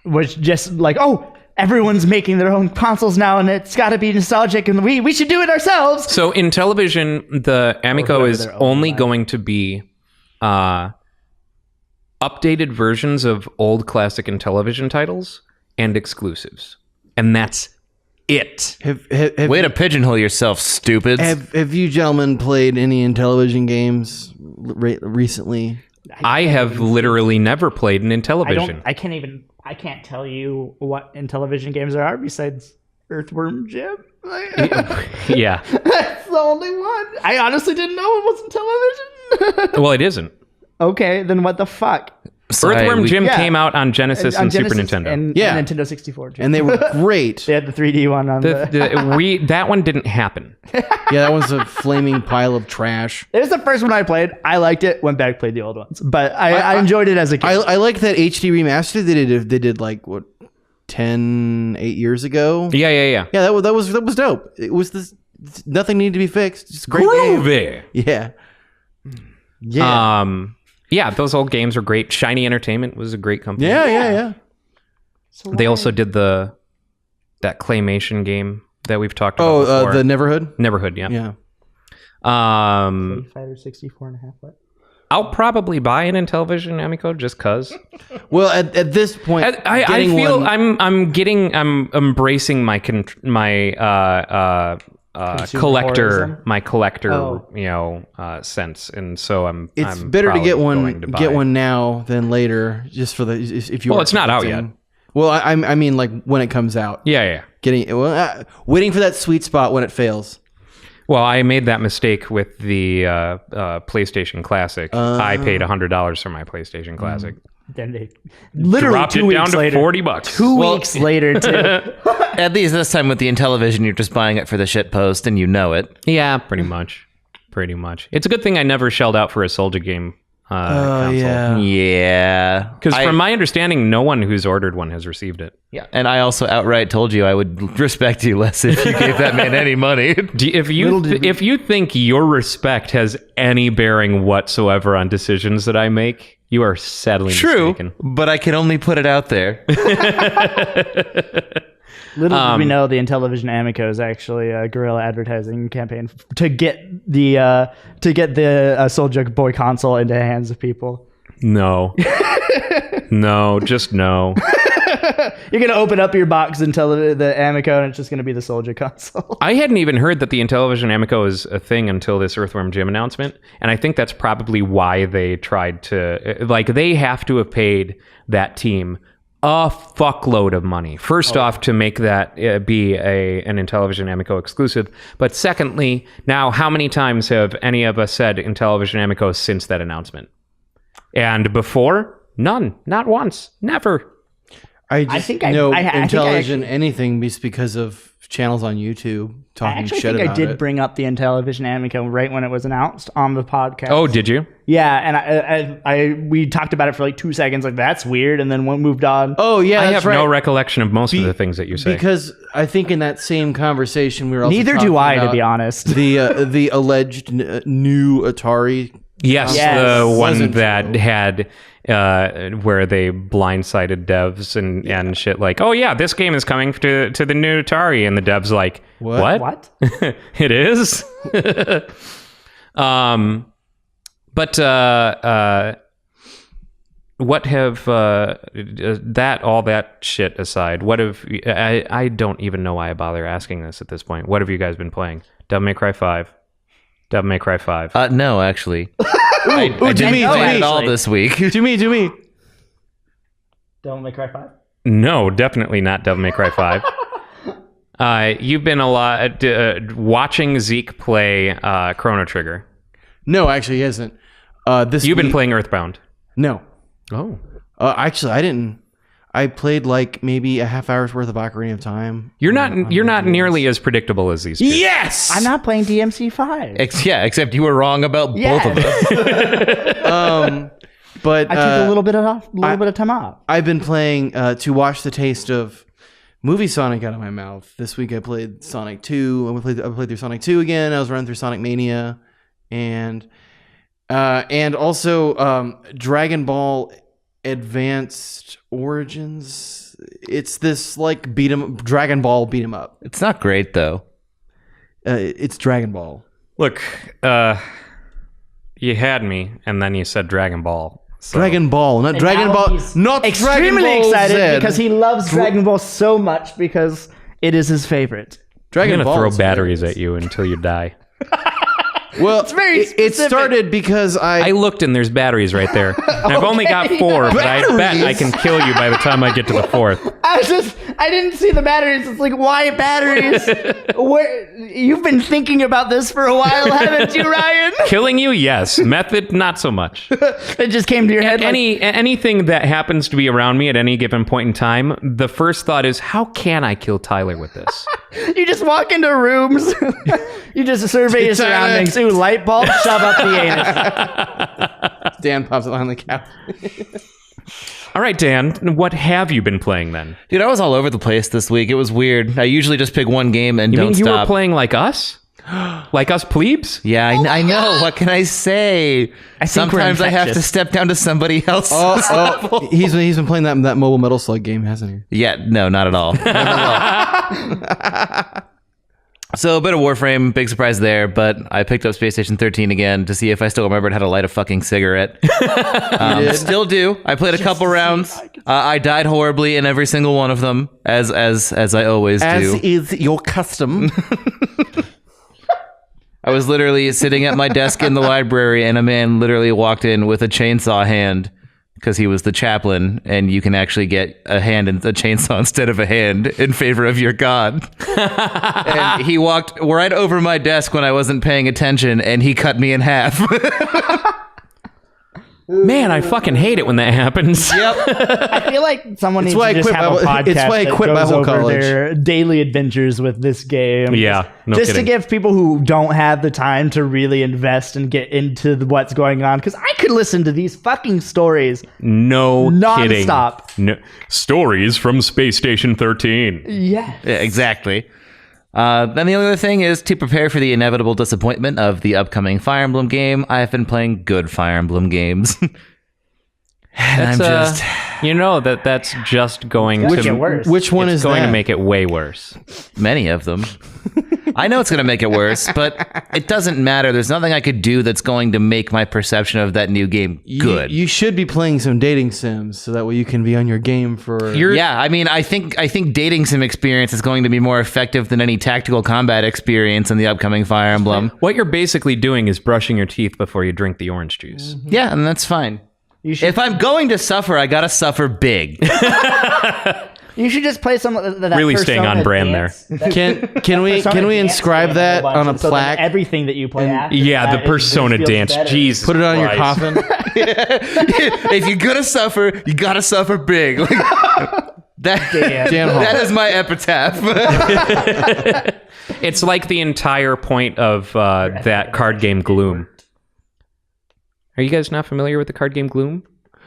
was just like, oh, everyone's making their own consoles now, and it's got to be nostalgic, and we should do it ourselves. So in television, the Amico whatever is their own only line. going to be updated versions of old classic Intellivision titles and exclusives. And that's it. Have Way to pigeonhole yourself, stupids. have you gentlemen played any Intellivision games recently? I have literally never played an Intellivision. I can't tell you what Intellivision games there are besides Earthworm Jim. Yeah. That's the only one. I honestly didn't know it was Intellivision. Well, it isn't. Okay, then what the fuck? Sorry, Earthworm Jim yeah. came out on Genesis On and Genesis Super Nintendo. and Yeah. Nintendo 64 too. And they were great. They had the 3D one on That one didn't happen. Yeah, that one's a flaming pile of trash. It was the first one I played. I liked it. Went back, played the old ones, but I enjoyed it as a kid. I like that HD remaster they did like what 8 years ago. Yeah. Yeah, that was dope. It was this nothing needed to be fixed. Just a great game. Groovy. Yeah. Yeah. Yeah, those old games were great. Shiny Entertainment was a great company. yeah. They also did that claymation game that we've talked about before. The Neverhood. Neverhood, yeah. Yeah. Fighter 64 and a half. What? I'll probably buy an Intellivision Amico just cause. Well, at this point, I getting feel one- I'm embracing my collector Consumerism? sense, and so I'm. It's I'm better to probably get going to buy get it. one now than later, just for the if you. Well, are it's not out collecting. yet. Well, I mean, like when it comes out, Yeah. waiting for that sweet spot when it fails. Well, I made that mistake with the PlayStation Classic. I paid $100 for my PlayStation Classic. Then they literally Dropped 2 it down weeks to later. $40. 2 weeks later, too. At least this time with the Intellivision, you're just buying it for the shit post, and you know it. Yeah, pretty much. It's a good thing I never shelled out for a Soldier game console. Yeah. Because from my understanding, no one who's ordered one has received it. Yeah. And I also outright told you I would respect you less if you gave that man any money. If you think your respect has any bearing whatsoever on decisions that I make, you are sadly mistaken. But I can only put it out there. Little did we know the Intellivision Amico is actually a guerrilla advertising campaign to get the Soulja Boy console into the hands of people. No. No, just no. You're gonna open up your box and tell the Amico, and it's just gonna be the Soulja console. I hadn't even heard that the Intellivision Amico is a thing until this Earthworm Jim announcement, and I think that's probably why they tried to they have to have paid that team a fuckload of money. First off, to make that be an Intellivision Amico exclusive, but secondly, now how many times have any of us said Intellivision Amico since that announcement? And before, none, not once, never. I think know Intellivision anything just because of channels on YouTube talking shit about it. I did bring up the Intellivision Amico right when it was announced on the podcast. Oh, did you? Yeah, and we talked about it for like 2 seconds, like that's weird, and then moved on. Oh yeah, I have no recollection of most of the things that you say. Because I think in that same conversation we were also neither do I, to be honest. The alleged new Atari. Yes, the one that had where they blindsided devs and shit like, oh yeah, this game is coming to the new Atari, and the devs like, what? It is. But what have all that shit aside? What have I don't even know why I bother asking this at this point. What have you guys been playing? Devil May Cry 5. Devil May Cry 5. No, actually. I didn't play it all this week. Do me. Devil May Cry 5? No, definitely not Devil May Cry 5. You've been a lot watching Zeke play Chrono Trigger. No, actually, he hasn't. You've been playing Earthbound. No. Oh. Actually, I didn't. I played like maybe a half hour's worth of Ocarina of Time. You're not nearly as predictable as these two. Yes! I'm not playing DMC 5. Except you were wrong about both of them. But I took a little bit of time off. I've been playing to wash the taste of movie Sonic out of my mouth. This week I played Sonic 2. I played through Sonic 2 again. I was running through Sonic Mania, and also Dragon Ball Advanced Origins. It's this like Dragon Ball beat 'em up. It's not great though. It's Dragon Ball. Look, you had me, and then you said Dragon Ball. So. Dragon Ball, not Dragon Ball. Not extremely Dragon Ball excited Z. because he loves Dragon Ball so much because it is his favorite. I'm gonna throw batteries at you until you die. Well, it started because I looked and there's batteries right there. And I've only got 4, but I bet I can kill you by the time I get to the 4th. I didn't see the batteries. It's like, why batteries? You've been thinking about this for a while, haven't you, Ryan? Killing you, yes. Method, not so much. It just came to your head. Anything that happens to be around me at any given point in time, the first thought is, how can I kill Tyler with this? You just walk into rooms. You just survey your surroundings. Ooh, light bulb, shove up the anus. Dan pops it on the couch. All right, Dan, what have you been playing then? Dude, I was all over the place this week. It was weird. I usually just pick one game and don't You stop. were playing like us? Like us plebes? Yeah, I know. What can I say? Sometimes I have to step down to somebody else's level. He's been playing that Mobile Metal Slug game, hasn't he? Yeah, no, not at all. So a bit of Warframe, big surprise there, but I picked up Space Station 13 again to see if I still remembered how to light a fucking cigarette. Still do. I played a couple rounds. I died horribly in every single one of them, as I always do. As is your custom. I was literally sitting at my desk in the library, and a man literally walked in with a chainsaw hand, because he was the chaplain, and you can actually get a hand and a chainsaw instead of a hand in favor of your god. And he walked right over my desk when I wasn't paying attention, and he cut me in half. Man, I fucking hate it when that happens. I feel like someone needs why I to just quit have a Bible- podcast it's why I that quit goes Bible over college. their daily adventures with this game. Yeah, no just kidding. to give people who don't have the time to really invest and get into what's going on. Because I could listen to these fucking stories. No kidding. Non-stop. No. Stories from Space Station 13. Yeah. Yeah, exactly. Then the other thing is to prepare for the inevitable disappointment of the upcoming Fire Emblem game. I have been playing good Fire Emblem games. And That's that's just going Which to get worse. Which one it's is going that? to make it way worse. many of them. I know it's going to make it worse, but it doesn't matter. There's nothing I could do that's going to make my perception of that new game good. You should be playing some dating sims so that way you can be on your game for. Yeah, I mean, I think dating sim experience is going to be more effective than any tactical combat experience in the upcoming Fire Emblem. What you're basically doing is brushing your teeth before you drink the orange juice. Yeah, and that's fine. If I'm going to suffer, I gotta suffer big. You should just play some of that Really staying on Persona brand dance. Can we Persona dance inscribe game that bunch, on a and so then plaque? everything that you play after Yeah, that, the it Persona feels dance. better. Jesus Put it on your Christ. coffin. If you're gonna suffer, you gotta suffer big. Like, Dan Hall. that is my epitaph. It's like the entire point of that card game Gloom. Are you guys not familiar with the card game Gloom?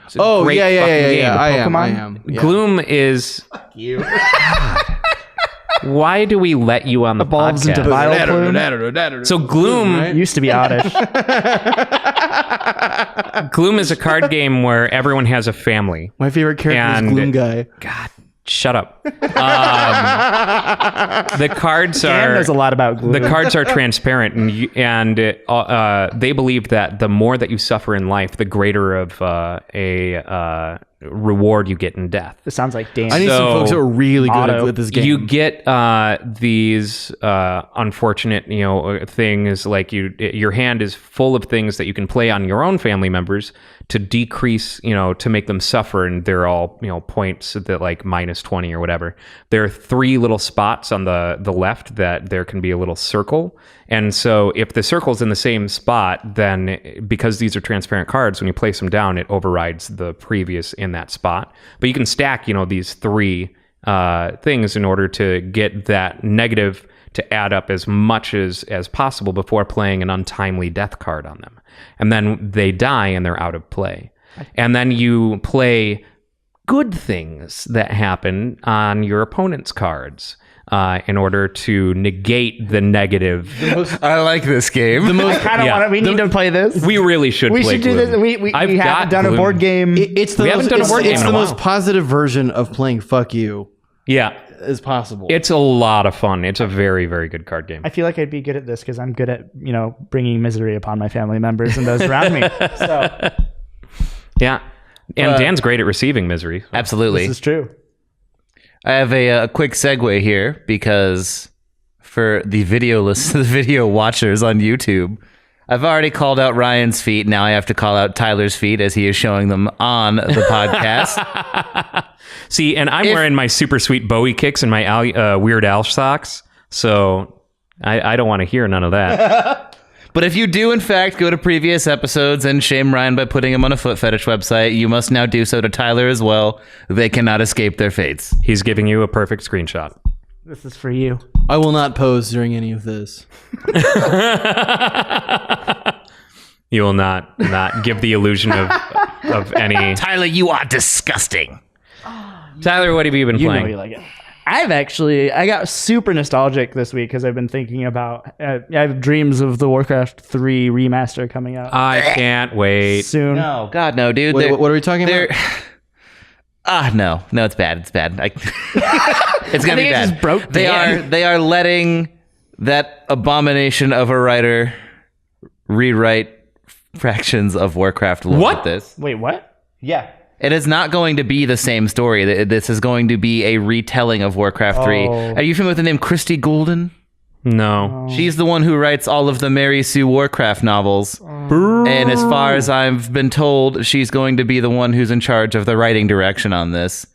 It's a Oh great yeah. fucking game. I Pokemon? am. Yeah. Gloom is. Fuck you. Why do we let you on the Evolves into podcast? Vileplume. So Gloom, Used to be oddish. Gloom is a card game where everyone has a family. My favorite character And- is Gloom Guy. God, shut up. The cards Dan are knows a lot about glue. the cards are transparent, and they believe that the more that you suffer in life, the greater of a reward you get in death. It sounds like Dan. I need some So, folks who are really good Auto. at this game. You get these unfortunate, things like your hand is full of things that you can play on your own family members to decrease, to make them suffer, and they're all, points that like -20 or whatever. There are 3 little spots on the left that there can be a little circle, and so if the circle's in the same spot, then because these are transparent cards, when you place them down, it overrides the previous in that spot. But you can stack, these 3 things in order to get that negative to add up as much as possible before playing an untimely death card on them. And then they die and they're out of play. And then you play good things that happen on your opponent's cards in order to negate the negative. I like this game. I kind of want to. We need to play this. We really should We play should do Gloom. this. We I've haven't got done a Gloom. board game. It's the We most, haven't done a board game it's in a the most while. positive version of playing Fuck You Yeah. as possible. It's a lot of fun. It's a very, very good card game. I feel like I'd be good at this because I'm good at bringing misery upon my family members and those around me. So Yeah. And Dan's great at receiving misery. Absolutely. this is true. I have a quick segue here because for the the video watchers on YouTube, I've already called out Ryan's feet. Now I have to call out Tyler's feet as he is showing them on the podcast. See, and I'm wearing my super sweet Bowie kicks and my Weird Al socks, so I don't want to hear none of that. But if you do, in fact, go to previous episodes and shame Ryan by putting him on a foot fetish website, you must now do so to Tyler as well. They cannot escape their fates. He's giving you a perfect screenshot. This is for you. I will not pose during any of this. You will not give the illusion of any. Tyler, you are disgusting. Tyler, what have you been You know playing? you like it. I got super nostalgic this week because I've been thinking about. I have dreams of the Warcraft 3 remaster coming out I can't wait. soon. No, God, no, dude. Wait, what are we talking about? No, it's bad. It's bad. It's gonna I be think it bad. just broke They Dan. are letting that abomination of a writer rewrite fractions of Warcraft lore What? with this. Wait, what? Yeah. It is not going to be the same story. This is going to be a retelling of Warcraft 3. Oh. Are you familiar with the name Christy Golden? No. She's the one who writes all of the Mary Sue Warcraft novels. And as far as I've been told, she's going to be the one who's in charge of the writing direction on this.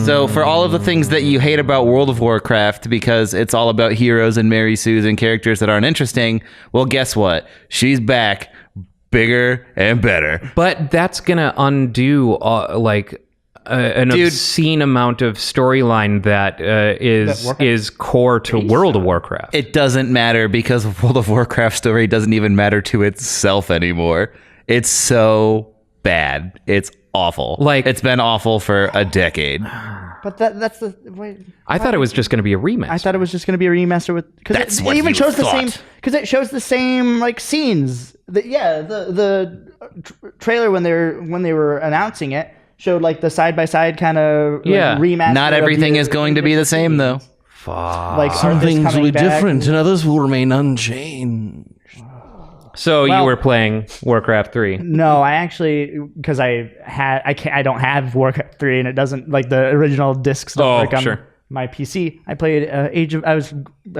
So for all of the things that you hate about World of Warcraft, because it's all about heroes and Mary Sues and characters that aren't interesting, well, guess what? She's back bigger and better. But that's gonna undo an obscene amount of storyline that is core to World of Warcraft. It doesn't matter because World of Warcraft story doesn't even matter to itself anymore. It's so bad. It's awful. Like, it's been awful for a decade. But that's the wait. I thought it was just going to be a remaster. I thought it was just going to be a remaster with because That's it what even you shows the thought. same because it shows the same like scenes. The trailer when they were announcing it showed like the side by side kind of remaster. Not of everything the is going to be the same though. Like Some are this things will coming be back? different, and others will remain unchanged. So you Well- were playing Warcraft 3. No, I actually because I don't have Warcraft 3 and it doesn't like the original discs don't work on sure. my PC. I played I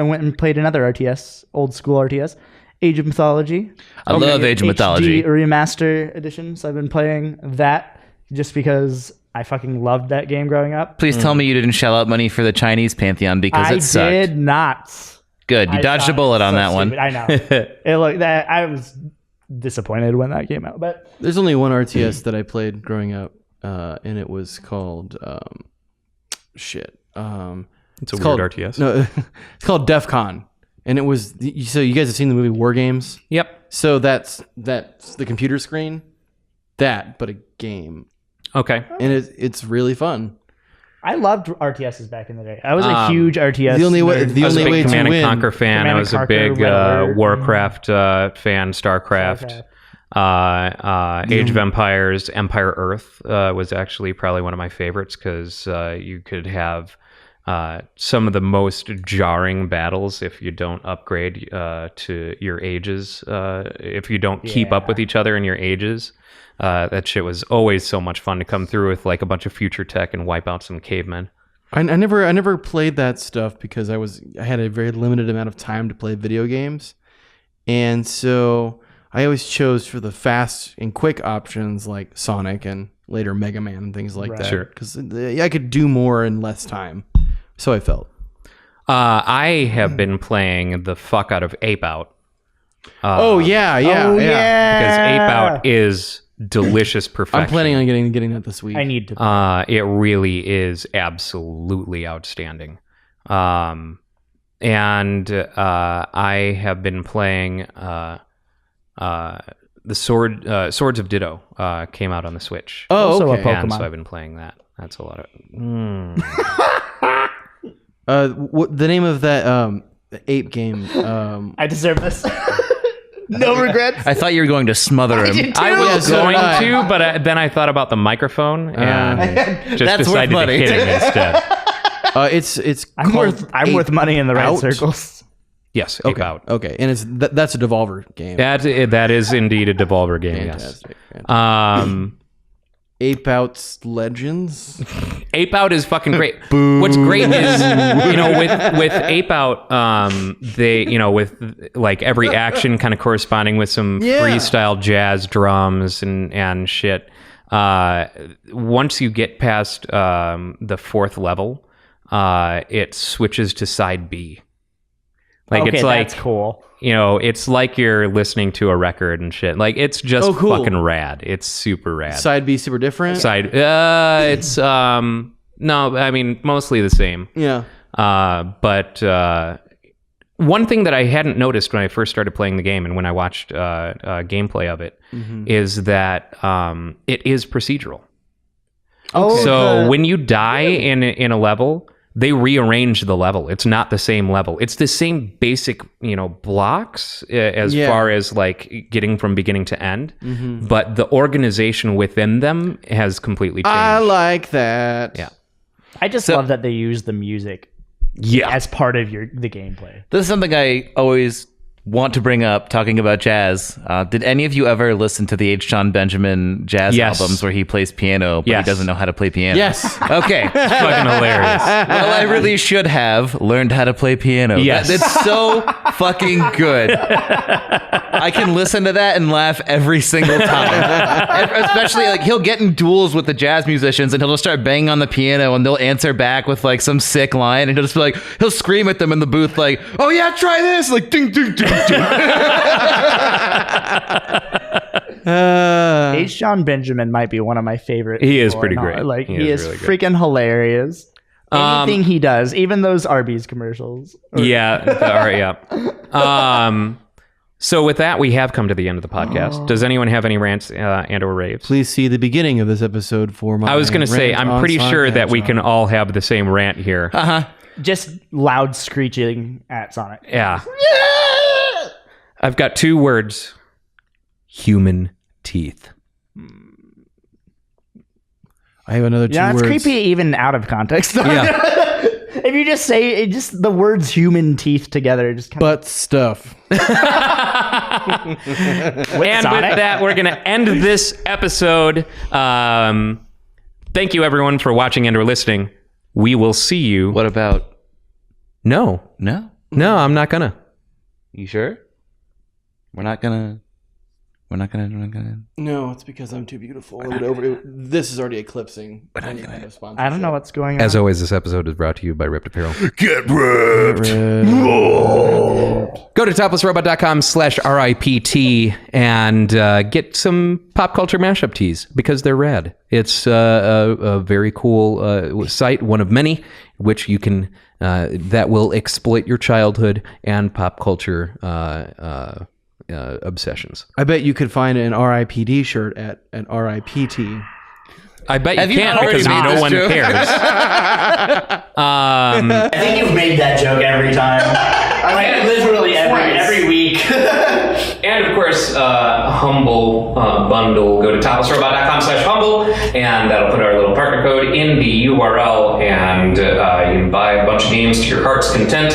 went and played another RTS, old school RTS, Age of Mythology. I love Age of Mythology. HD remaster edition. So I've been playing that just because I fucking loved that game growing up. Please tell me you didn't shell out money for the Chinese Pantheon because I it sucked. did not. Good, you I dodged a thought bullet on so that one. stupid. I know. It looked that I was disappointed when that came out, but There's only one RTS that I played growing up, and it was called It's a called, weird RTS. No, it's called DEF CON, and it was so you guys have seen the movie War Games. Yep. So that's the computer screen, but a game, Okay. and it's really fun. I loved RTSs back in the day. I was a huge RTS. The only way nerd. the I was a only way big to Command and win. Conquer fan. Command I and was a Conquer, big Red Alert. Warcraft fan, StarCraft. Age of Empires, Empire Earth was actually probably one of my favorites because you could have some of the most jarring battles if you don't upgrade to your ages. If you don't keep up with each other in your ages. That shit was always so much fun to come through with like a bunch of future tech and wipe out some cavemen. I never played that stuff because I had a very limited amount of time to play video games, and so I always chose for the fast and quick options like Sonic and later Mega Man and things like that. Sure. Because I could do more in less time. So I felt. I have been playing the fuck out of Ape Out. Oh yeah. Because Ape Out is delicious perfection. I'm planning on getting that this week. I need to. It really is absolutely outstanding. And I have been playing the Swords of Ditto came out on the Switch. Oh, Also a okay. And so Pokemon. I've been playing that. That's a lot of. What the name of that ape game? I deserve this. No regrets. I thought you were going to smother him. I Yeah, was so going did I. to, but then I thought about the microphone and just That's worth decided to money. hit him instead. It's I'm called worth Ape money in the right Out? circles. Yes, Ape Okay. Out. Okay, and that's a Devolver game. That is indeed a Devolver game. Fantastic. Yes. Ape Out's Legends. Ape Out is fucking great. What's great is, with Ape Out, they, with like every action kind of corresponding with some freestyle jazz drums and shit. Once you get past the fourth level, it switches to side B. Like Okay, it's like that's cool. it's like you're listening to a record and shit. Like it's just cool. fucking rad. It's super rad. Side B super different. It's no, I mean mostly the same. Yeah. But one thing that I hadn't noticed when I first started playing the game and when I watched gameplay of it is that it is procedural. Oh, So when you die in a level, they rearrange the level. It's not the same level. It's the same basic, blocks as far as like getting from beginning to end. But the organization within them has completely changed. I like that. Yeah. I just love that they use the music Yeah. as part of the gameplay. This is something I always want to bring up talking about jazz. Did any of you ever listen to the H. John Benjamin jazz Yes. albums where he plays piano, but Yes. he doesn't know how to play piano? Yes. Okay. Fucking hilarious. Well, I really should have learned how to play piano. Yes. It's so fucking good. I can listen to that and laugh every single time. And especially, like, he'll get in duels with the jazz musicians and he'll just start banging on the piano and they'll answer back with, like, some sick line and he'll just be like, he'll scream at them in the booth, like, oh yeah, try this! Like, ding, ding, ding, ding. H. John Benjamin might be one of my favorite. He is people pretty in great. Like He he is is really good. freaking hilarious. Anything he does, even those Arby's commercials. So with that, we have come to the end of the podcast. Does anyone have any rants and or raves? Please see the beginning of this episode for my I was going to say, rant I'm on pretty Sonic sure that we Hedgehog. can all have the same rant here. Just loud screeching at Sonic. Yeah. I've got 2 words. Human teeth. I have another 2 Yeah, words. it's creepy even out of context. Yeah. If you just say it, just the words human teeth together, just kind Butt stuff. of And with that, we're going to end this episode. Thank you, everyone, for watching and or listening. We will see you. What about No. no? No, I'm not going to. You sure? We're not gonna. No, it's because I'm too beautiful. This is already eclipsing any kind of sponsorship. I don't know what's going on. As always, this episode is brought to you by Ripped Apparel. Get ripped. Go to toplessrobot.com/RIPT and get some pop culture mashup tees because they're rad. It's a very cool site, one of many, which you can that will exploit your childhood and pop culture obsessions. I bet you could find an RIPD shirt at an RIPT. I bet Have you you can't already because made no this one joke? cares. I think you've made that joke every time. Like literally every week. And of course, Humble bundle. Go to toplessrobot.com/humble, and that'll put our little partner code in the URL, and you can buy a bunch of games to your heart's content.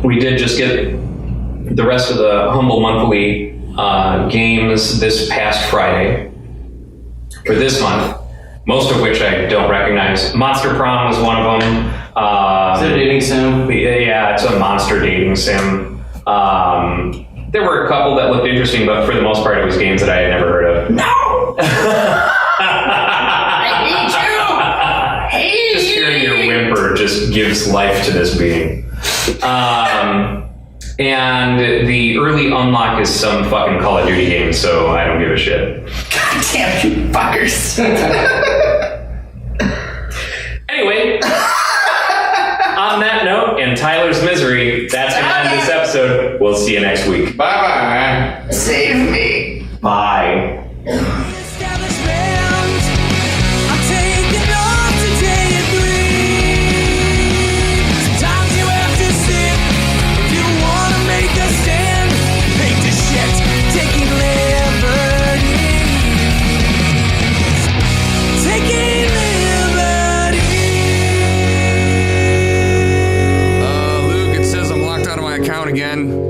We did just get the rest of the Humble monthly games this past Friday for this month, most of which I don't recognize. Monster Prom was one of them. Is it a dating sim? Yeah, it's a monster dating sim. There were a couple that looked interesting, but for the most part, it was games that I had never heard of. No! I hate you! Just hearing your whimper just gives life to this being. And the early unlock is some fucking Call of Duty game, so I don't give a shit. God damn you fuckers. Anyway, on that note, and Tyler's misery, that's going to end this episode. We'll see you next week. Bye-bye. Save me. Bye. Establishment. I'm taking off today and breathe. Sometimes you have to sit if you want to make a stand. Make the shit, taking liberties. Taking liberties. Luke, it says I'm locked out of my account again.